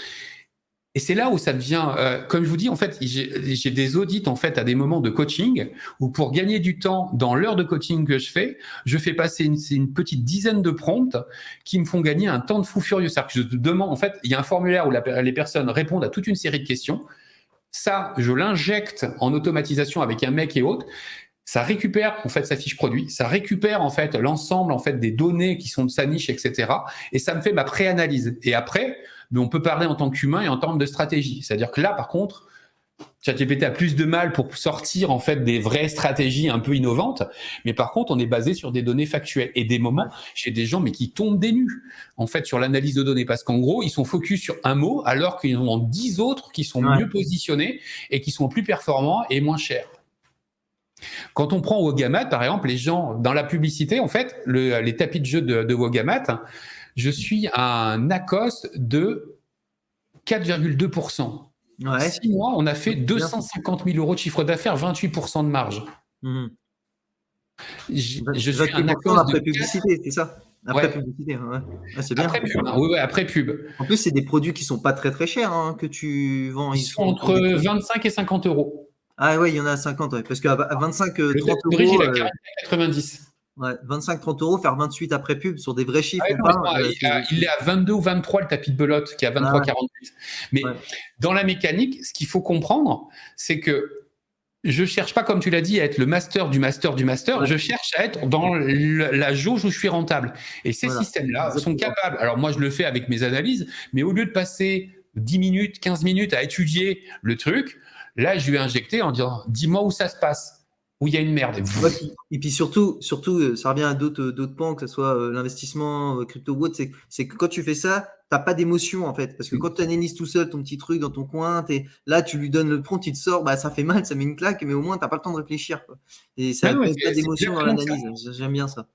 [SPEAKER 2] Et c'est là où ça devient, comme je vous dis, en fait, j'ai des audits en fait à des moments de coaching où pour gagner du temps dans l'heure de coaching que je fais passer une petite dizaine de prompts qui me font gagner un temps de fou furieux. C'est-à-dire que je demande, en fait, il y a un formulaire où les personnes répondent à toute une série de questions. Ça, je l'injecte en automatisation avec un mec et autres. Ça récupère en fait sa fiche produit, ça récupère en fait l'ensemble en fait des données qui sont de sa niche, etc. Et ça me fait ma pré-analyse. Et après, on peut parler en tant qu'humain et en termes de stratégie. C'est-à-dire que là, par contre, ChatGPT a plus de mal pour sortir en fait des vraies stratégies un peu innovantes, mais par contre, on est basé sur des données factuelles. Et des moments, j'ai des gens mais qui tombent des nues en fait sur l'analyse de données parce qu'en gros, ils sont focus sur un mot alors qu'ils en ont 10 autres qui sont mieux positionnés et qui sont plus performants et moins chers. Quand on prend Wogamat, par exemple, les gens dans la publicité, en fait, les tapis de jeu de Wogamat, je suis à un ACoS de 4,2%. 6 mois, on a fait 250 000 euros de chiffre d'affaires, 28% de marge.
[SPEAKER 1] Je suis un ACoS après publicité, c'est ça? Après publicité, c'est bien.
[SPEAKER 2] Après pub, après pub.
[SPEAKER 1] En plus, c'est des produits qui sont pas très très chers que tu vends.
[SPEAKER 2] Ils sont entre 25 et 50 euros.
[SPEAKER 1] Ah ouais, il y en a à 50, parce qu'à 25, 30 euros.
[SPEAKER 2] Il est à 90.
[SPEAKER 1] Ouais, 25-30 euros, faire 28 après pub sur des vrais chiffres.
[SPEAKER 2] Il est à 22 ou 23 le tapis de belote qui est à 23,48. Mais dans la mécanique, ce qu'il faut comprendre, c'est que je cherche pas, comme tu l'as dit, à être le master du master du master. Je cherche à être dans la jauge où je suis rentable. Et ces systèmes-là sont capables. Alors moi, je le fais avec mes analyses, mais au lieu de passer 10 minutes, 15 minutes à étudier le truc, là, je lui ai injecté en disant dis-moi où ça se passe. Où il y a une merde.
[SPEAKER 1] Et puis surtout, ça revient à d'autres pans, que ce soit l'investissement, crypto ou autre, c'est que quand tu fais ça, tu n'as pas d'émotion en fait. Parce que quand tu analyses tout seul ton petit truc dans ton coin, là tu lui donnes le prompt, il te sort, ça fait mal, ça met une claque, mais au moins tu n'as pas le temps de réfléchir. Et ça n'a pas d'émotion dans l'analyse. J'aime bien ça.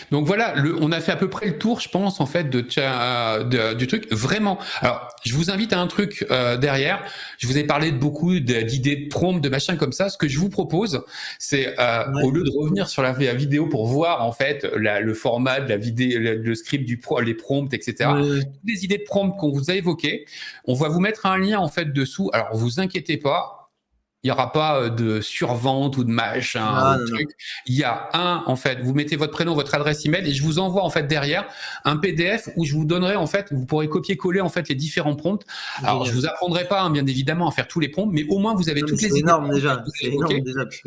[SPEAKER 2] Donc voilà, on a fait à peu près le tour, je pense, en fait, du truc. Vraiment. Alors, je vous invite à un truc derrière. Je vous ai parlé de beaucoup d'idées de prompts, de machins comme ça. Ce que je vous propose, c'est au lieu de revenir sur la vidéo pour voir en fait le format de la vidéo, le script les prompts, etc. Toutes les idées de prompts qu'on vous a évoquées, on va vous mettre un lien en fait dessous. Alors, vous inquiétez pas. Il n'y aura pas de survente ou de machin, truc. Il y a en fait, vous mettez votre prénom, votre adresse email et je vous envoie en fait derrière un PDF où je vous donnerai en fait, vous pourrez copier-coller en fait les différents prompts. Alors, je vous apprendrai pas, bien évidemment, à faire tous les prompts, mais au moins vous avez toutes les idées.
[SPEAKER 1] C'est énorme déjà.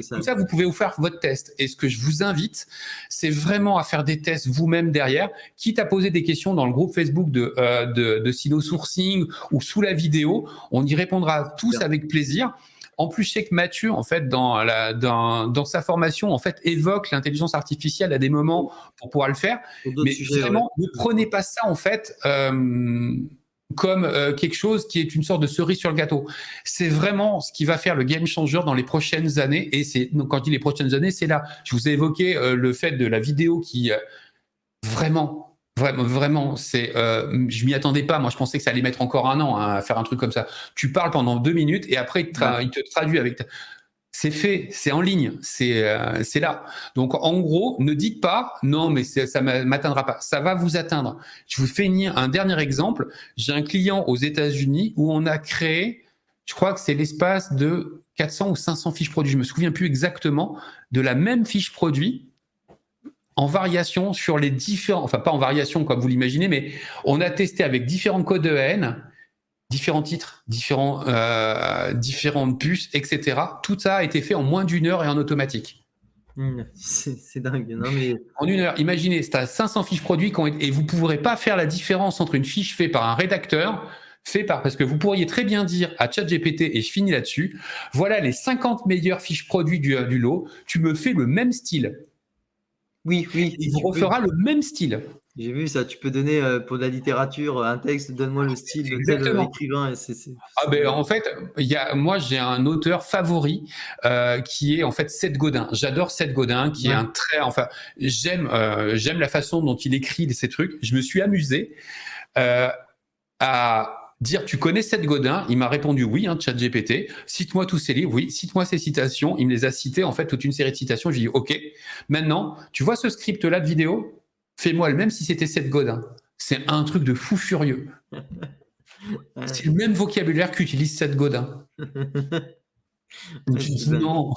[SPEAKER 2] Comme ça, vous pouvez vous faire votre test. Et ce que je vous invite, c'est vraiment à faire des tests vous-même derrière, quitte à poser des questions dans le groupe Facebook de Silo Sourcing ou sous la vidéo. On y répondra tous avec plaisir. En plus, je sais que Mathieu, en fait, dans sa formation, en fait, évoque l'intelligence artificielle à des moments pour pouvoir le faire.
[SPEAKER 1] Pour d'autres
[SPEAKER 2] Mais
[SPEAKER 1] sujets,
[SPEAKER 2] vraiment, ne prenez pas ça, en fait, comme quelque chose qui est une sorte de cerise sur le gâteau. C'est vraiment ce qui va faire le game changer dans les prochaines années. Et donc, quand je dis les prochaines années, c'est là. Je vous ai évoqué le fait de la vidéo qui vraiment, je m'y attendais pas. Moi, je pensais que ça allait mettre encore un an à faire un truc comme ça. Tu parles pendant 2 minutes et après, il te traduit avec. C'est fait, c'est en ligne, c'est là. Donc, en gros, ne dites pas non, mais ça m'atteindra pas. Ça va vous atteindre. Je vous fais un dernier exemple. J'ai un client aux États-Unis où on a créé, je crois que c'est l'espace de 400 ou 500 fiches produits. Je me souviens plus exactement de la même fiche produit en variation sur les différents, enfin pas en variation comme vous l'imaginez, mais on a testé avec différents codes EAN, différents titres, différentes puces, etc. Tout ça a été fait en moins d'1 heure et en automatique.
[SPEAKER 1] C'est dingue, non mais...
[SPEAKER 2] En 1 heure, imaginez, c'est à 500 fiches produits et vous ne pourrez pas faire la différence entre une fiche faite par un rédacteur, parce que vous pourriez très bien dire à ChatGPT, et je finis là-dessus, voilà les 50 meilleures fiches produits du lot, tu me fais le même style.
[SPEAKER 1] Oui.
[SPEAKER 2] Il vous refera le même style.
[SPEAKER 1] J'ai vu ça, tu peux donner pour de la littérature un texte, donne-moi le style de tel écrivain.
[SPEAKER 2] En fait, moi j'ai un auteur favori qui est en fait Seth Godin. J'adore Seth Godin, qui est un très, enfin j'aime la façon dont il écrit ces trucs. Je me suis amusé à dire, tu connais Seth Godin? Il m'a répondu oui, ChatGPT. Cite-moi tous ses livres. Oui, cite-moi ses citations. Il me les a cités, en fait, toute une série de citations. Je lui ai dit, OK, maintenant, tu vois ce script-là de vidéo? Fais-moi le même si c'était Seth Godin. C'est un truc de fou furieux. C'est le même vocabulaire qu'utilise Seth Godin. Non.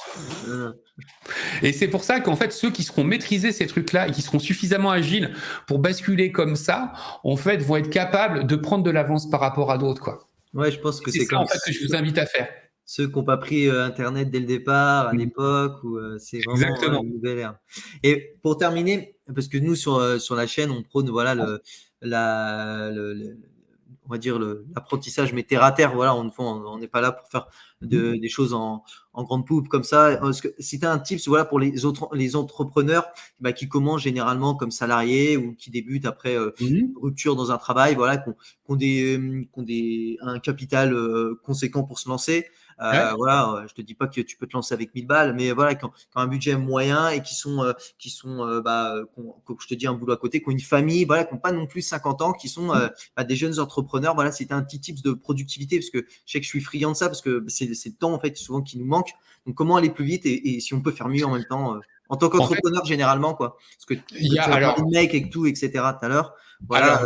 [SPEAKER 2] Et c'est pour ça qu'en fait, ceux qui seront maîtrisés ces trucs-là et qui seront suffisamment agiles pour basculer comme ça, en fait, vont être capables de prendre de l'avance par rapport à d'autres, quoi.
[SPEAKER 1] Ouais, je pense que c'est
[SPEAKER 2] ça, en fait, que je vous invite à faire.
[SPEAKER 1] Ceux qui n'ont pas pris Internet dès le départ, à l'époque, où c'est vraiment une nouvelle ère. Et pour terminer, parce que nous, sur la chaîne, on prône on va dire l'apprentissage, mais terre à terre. Voilà, on n'est pas là pour faire des choses en grande poupe comme ça. Parce que, si tu as un tips, voilà, pour les entrepreneurs qui commencent généralement comme salariés ou qui débutent après rupture dans un travail, voilà, qui ont un capital conséquent pour se lancer. Voilà, je te dis pas que tu peux te lancer avec 1000 balles, mais voilà, qui ont un budget moyen et qui sont comme je te dis, un boulot à côté, qui ont une famille, voilà, qui n'ont pas non plus 50 ans, qui sont des jeunes entrepreneurs. Voilà, c'était un petit tips de productivité, parce que je sais que je suis friand de ça, parce que c'est le temps en fait souvent qui nous manque. Donc comment aller plus vite et si on peut faire mieux en même temps en tant qu'entrepreneur, généralement, quoi. Parce que tu as parlé de make et tout, etc. tout à l'heure. Voilà.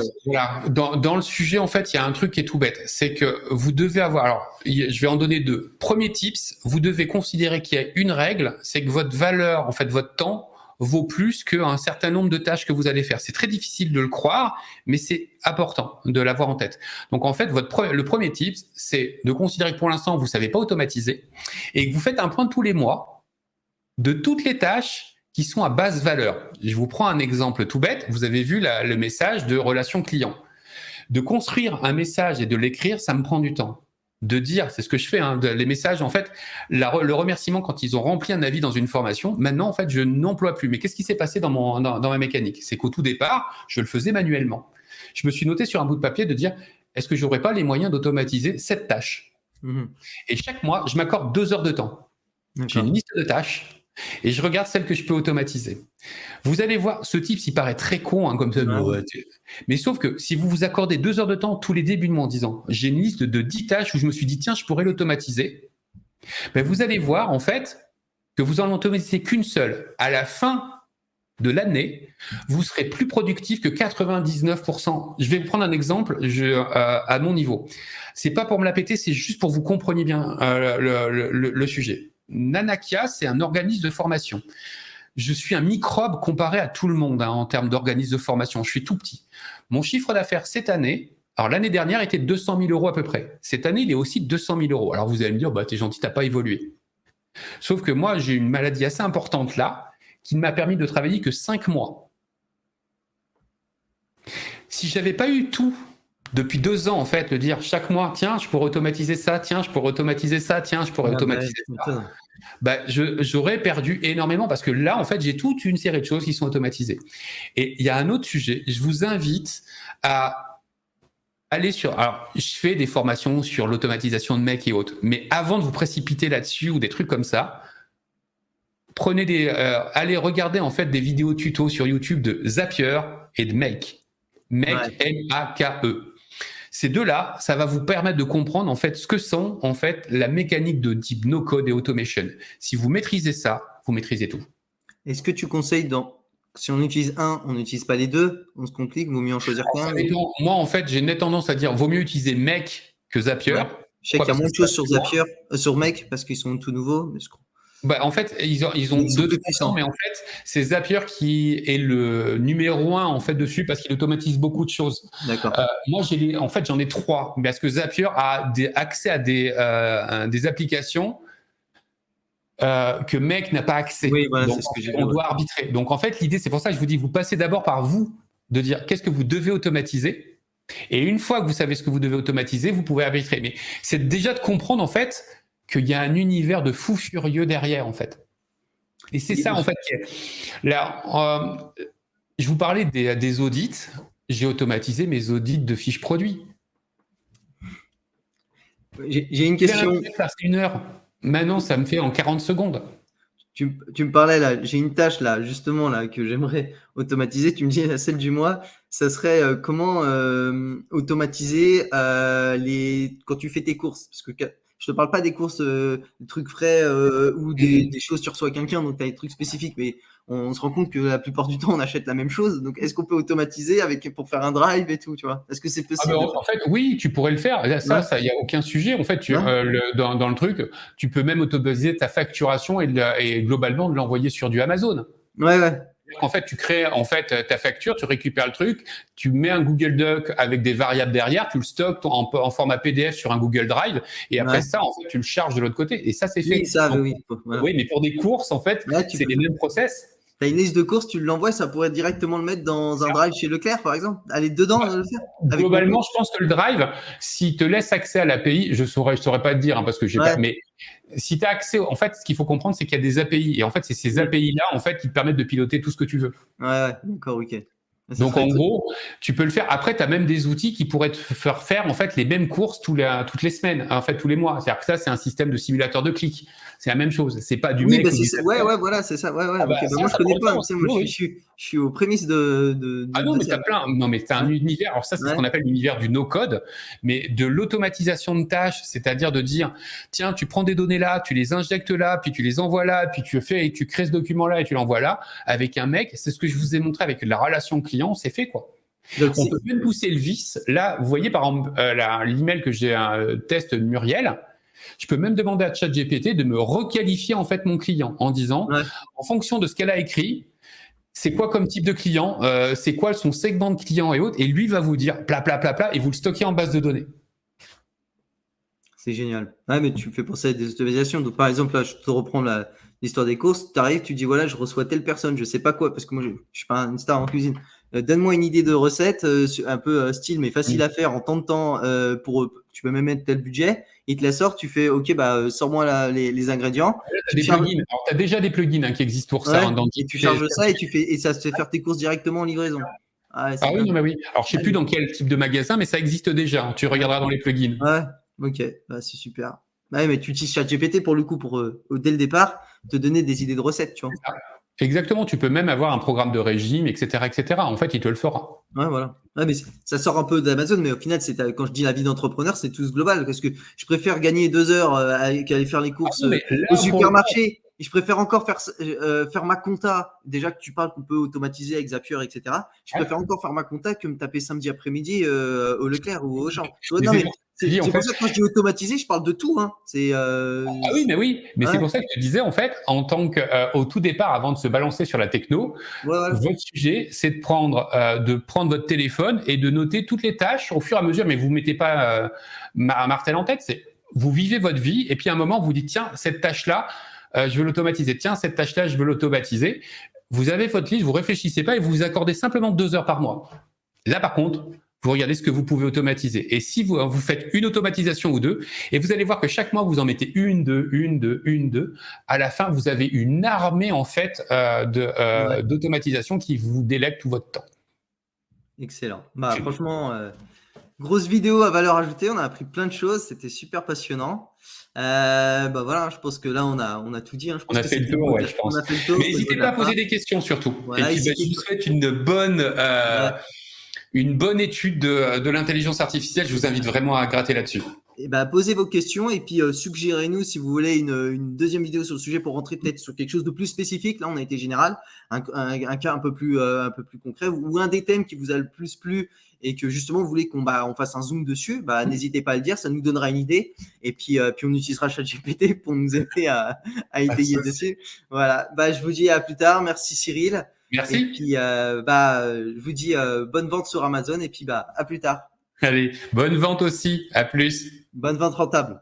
[SPEAKER 2] Dans le sujet, en fait, il y a un truc qui est tout bête. C'est que vous devez avoir, alors, je vais en donner 2. Premier tips, vous devez considérer qu'il y a une règle, c'est que votre valeur, en fait, votre temps, vaut plus qu'un certain nombre de tâches que vous allez faire. C'est très difficile de le croire, mais c'est important de l'avoir en tête. Donc, en fait, le premier tips, c'est de considérer que pour l'instant, vous ne savez pas automatiser et que vous faites un point tous les mois de toutes les tâches qui sont à basse valeur. Je vous prends un exemple tout bête. Vous avez vu le message de relation client. De construire un message et de l'écrire, ça me prend du temps. De dire, c'est ce que je fais, les messages, en fait, le remerciement quand ils ont rempli un avis dans une formation, maintenant, en fait, je n'emploie plus. Mais qu'est-ce qui s'est passé dans ma mécanique? C'est qu'au tout départ, je le faisais manuellement. Je me suis noté sur un bout de papier de dire, est-ce que j'aurais pas les moyens d'automatiser cette tâche? Et chaque mois, je m'accorde 2 heures de temps. J'ai une liste de tâches et je regarde celles que je peux automatiser. Vous allez voir, ce type, il paraît très con, comme ça. Mais sauf que si vous vous accordez 2 heures de temps tous les débuts de mois en disant, j'ai une liste de 10 tâches où je me suis dit, tiens, je pourrais l'automatiser, vous allez voir, en fait, que vous en automatisez qu'une seule. À la fin de l'année, vous serez plus productif que 99%. Je vais vous prendre un exemple à mon niveau. C'est pas pour me la péter, c'est juste pour que vous compreniez bien le sujet. Nanakia, c'est un organisme de formation. Je suis un microbe comparé à tout le monde en termes d'organisme de formation. Je suis tout petit. Mon chiffre d'affaires cette année, alors l'année dernière était de 200 000 euros à peu près. Cette année, il est aussi de 200 000 euros. Alors vous allez me dire, t'es gentil, t'as pas évolué. Sauf que moi, j'ai une maladie assez importante là, qui ne m'a permis de travailler que 5 mois. Si j'avais pas eu tout depuis 2 ans, en fait, le dire chaque mois, tiens, je pourrais automatiser ça, tiens, je pourrais automatiser ça, tiens, je pourrais automatiser ça, bah, j'aurais perdu énormément parce que là, en fait, j'ai toute une série de choses qui sont automatisées. Et il y a un autre sujet, je vous invite à aller sur... Alors, je fais des formations sur l'automatisation de mecs et autres, mais avant de vous précipiter là-dessus ou des trucs comme ça, allez regarder en fait des vidéos tutos sur YouTube de Zapier et de Make. Make, M-A-K-E. Ces deux-là, ça va vous permettre de comprendre en fait ce que sont en fait la mécanique de type no-code et automation. Si vous maîtrisez ça, vous maîtrisez tout.
[SPEAKER 1] Est-ce que tu conseilles si on utilise un, on n'utilise pas les deux, on se complique, vaut mieux en choisir qu'un?
[SPEAKER 2] Moi, en fait, j'ai tendance à dire vaut mieux utiliser Make que Zapier.
[SPEAKER 1] Ouais. Je sais qu'il y a moins de choses sur Zapier, sur Make parce qu'ils sont tout nouveaux. Mais
[SPEAKER 2] bah, en fait, ils ont deux puissants, mais en fait, c'est Zapier qui est le numéro 1 en fait dessus parce qu'il automatise beaucoup de choses.
[SPEAKER 1] D'accord.
[SPEAKER 2] Moi, en fait, j'en ai 3 parce que Zapier a accès à des applications que Make n'a pas accès.
[SPEAKER 1] Oui, voilà,
[SPEAKER 2] donc,
[SPEAKER 1] c'est ce que j'ai
[SPEAKER 2] on doit arbitrer. Donc, en fait, l'idée, c'est pour ça que je vous dis, vous passez d'abord par vous, de dire qu'est-ce que vous devez automatiser. Et une fois que vous savez ce que vous devez automatiser, vous pouvez arbitrer. Mais c'est déjà de comprendre, en fait, qu'il y a un univers de fous furieux derrière, en fait. Et c'est ça, en fait, qui est... Là, je vous parlais des audits. J'ai automatisé mes audits de fiches produits.
[SPEAKER 1] J'ai une question.
[SPEAKER 2] Ça fait 1 heure. Maintenant, ça me fait en 40 secondes.
[SPEAKER 1] Tu me parlais là, j'ai une tâche là, justement là, que j'aimerais automatiser. Tu me dis celle du mois, ça serait comment automatiser quand tu fais tes courses. Parce que je te parle pas des courses, des trucs frais ou des choses tu reçois quelqu'un, donc tu as des trucs spécifiques, mais on se rend compte que la plupart du temps on achète la même chose. Donc est-ce qu'on peut automatiser pour faire un drive et tout, tu vois? Est-ce que c'est possible?
[SPEAKER 2] En fait, oui, tu pourrais le faire. Ça, il n'y a aucun sujet. En fait, dans le truc, tu peux même automatiser ta facturation et globalement de l'envoyer sur du Amazon.
[SPEAKER 1] Ouais.
[SPEAKER 2] En fait, tu crées ta facture, tu récupères le truc, tu mets un Google Doc avec des variables derrière, tu le stockes en format PDF sur un Google Drive, et après ça, en fait, tu le charges de l'autre côté. Et ça, c'est fait.
[SPEAKER 1] Voilà.
[SPEAKER 2] Oui, mais pour des courses, en fait, c'est les mêmes process.
[SPEAKER 1] Tu as une liste de courses, tu l'envoies, ça pourrait directement le mettre dans un drive chez Leclerc, par exemple. Aller dedans, le faire.
[SPEAKER 2] Globalement, je pense que le drive, s'il te laisse accès à l'API, je saurais pas te dire, parce que j'ai pas. Mais si tu as accès, en fait, ce qu'il faut comprendre, c'est qu'il y a des API. Et en fait, c'est ces API-là, en fait, qui te permettent de piloter tout ce que tu veux.
[SPEAKER 1] Ouais, d'accord, ok.
[SPEAKER 2] Donc, en gros, tu peux le faire. Après, tu as même des outils qui pourraient te faire en fait les mêmes courses toutes les semaines, en fait tous les mois. C'est-à-dire que ça, c'est un système de simulateur de clics. C'est la même chose. C'est pas du mec.
[SPEAKER 1] Voilà, c'est ça. Ouais. Moi, je connais pas. Moi, je suis aux prémices de
[SPEAKER 2] non, mais t'as plein. Non, mais t'as un univers. Alors ça, c'est ce qu'on appelle l'univers du no-code, mais de l'automatisation de tâches, c'est-à-dire de dire, tiens, tu prends des données là, tu les injectes là, puis tu les envoies là, puis tu crées ce document là et tu l'envoies là. Avec un mec, c'est ce que je vous ai montré avec la relation client, c'est fait quoi. Donc, on peut même pousser le vice. Là, vous voyez par exemple l'email que j'ai un test de Muriel. Je peux même demander à ChatGPT de me requalifier en fait mon client en disant, en fonction de ce qu'elle a écrit, c'est quoi comme type de client, c'est quoi son segment de client et autres, et lui va vous dire pla, et vous le stockez en base de données.
[SPEAKER 1] C'est génial. Ouais, mais tu me fais penser à des automatisations. Donc, par exemple, là, je te reprends l'histoire des courses. Tu arrives, tu dis, voilà, je reçois telle personne, je sais pas quoi, parce que moi, je suis pas une star en cuisine. Donne-moi une idée de recette, un peu style, mais facile à faire en temps de temps. Tu peux même mettre tel budget. Il te la sort, tu fais, OK, sors-moi les ingrédients.
[SPEAKER 2] Tu as déjà des plugins qui existent pour ça.
[SPEAKER 1] Et tu charges ça et ça te fait faire tes courses directement en livraison.
[SPEAKER 2] Oui, non, mais oui. Alors, je sais plus dans quel type de magasin, mais ça existe déjà. Tu regarderas dans les plugins.
[SPEAKER 1] Ouais, ok, c'est super. Ouais, mais tu utilises ChatGPT pour le coup, dès le départ, te donner des idées de recettes, tu vois.
[SPEAKER 2] Exactement, tu peux même avoir un programme de régime, etc., etc. En fait, il te le fera.
[SPEAKER 1] Ouais, voilà. Ouais, mais ça sort un peu d'Amazon, mais au final, quand je dis la vie d'entrepreneur, c'est tout global, parce que je préfère gagner 2 heures qu'aller faire les courses au supermarché. Et je préfère encore faire ma compta. Déjà que tu parles qu'on peut automatiser avec Zapier, etc. Je préfère encore faire ma compta que me taper samedi après-midi au Leclerc ou au Auchan. C'est pour ça que quand je dis automatisé, je parle de tout. Hein.
[SPEAKER 2] Mais c'est pour ça que je te disais, en fait, en tant qu'au tout départ, avant de se balancer sur la techno, votre sujet, c'est de prendre votre téléphone et de noter toutes les tâches au fur et à mesure, mais vous ne mettez pas un martel en tête, vous vivez votre vie et puis à un moment, vous dites, tiens, cette tâche-là, je veux l'automatiser. Tiens, cette tâche-là, je veux l'automatiser. Vous avez votre liste, vous réfléchissez pas et vous vous accordez simplement 2 heures par mois. Là, par contre, vous regardez ce que vous pouvez automatiser. Et si vous faites une automatisation ou deux, et vous allez voir que chaque mois, vous en mettez une, deux, à la fin, vous avez une armée en fait d'automatisation qui vous délègue tout votre temps.
[SPEAKER 1] Excellent. Bah, franchement, grosse vidéo à valeur ajoutée. On a appris plein de choses. C'était super passionnant. Bah voilà, je pense que là, on a tout dit. Hein. Je pense
[SPEAKER 2] on a fait le tour, ouais, je pense. Mais n'hésitez pas à poser des questions surtout.
[SPEAKER 1] Voilà,
[SPEAKER 2] et puis, je vous souhaite une bonne étude de l'intelligence artificielle. Je vous invite vraiment à gratter là-dessus.
[SPEAKER 1] Et bah, posez vos questions et puis suggérez-nous si vous voulez une deuxième vidéo sur le sujet pour rentrer peut-être sur quelque chose de plus spécifique. Là, on a été général, un cas un peu plus concret ou un des thèmes qui vous a le plus plu et que justement vous voulez qu'on fasse un zoom dessus. Bah, n'hésitez pas à le dire, ça nous donnera une idée et puis on utilisera ChatGPT pour nous aider à étayer dessus. Voilà. Bah, je vous dis à plus tard. Merci Cyril.
[SPEAKER 2] Merci.
[SPEAKER 1] Et puis je vous dis bonne vente sur Amazon et puis à plus tard.
[SPEAKER 2] Allez, bonne vente aussi. À plus.
[SPEAKER 1] Bonne vente rentable.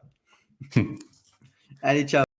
[SPEAKER 1] Allez, ciao.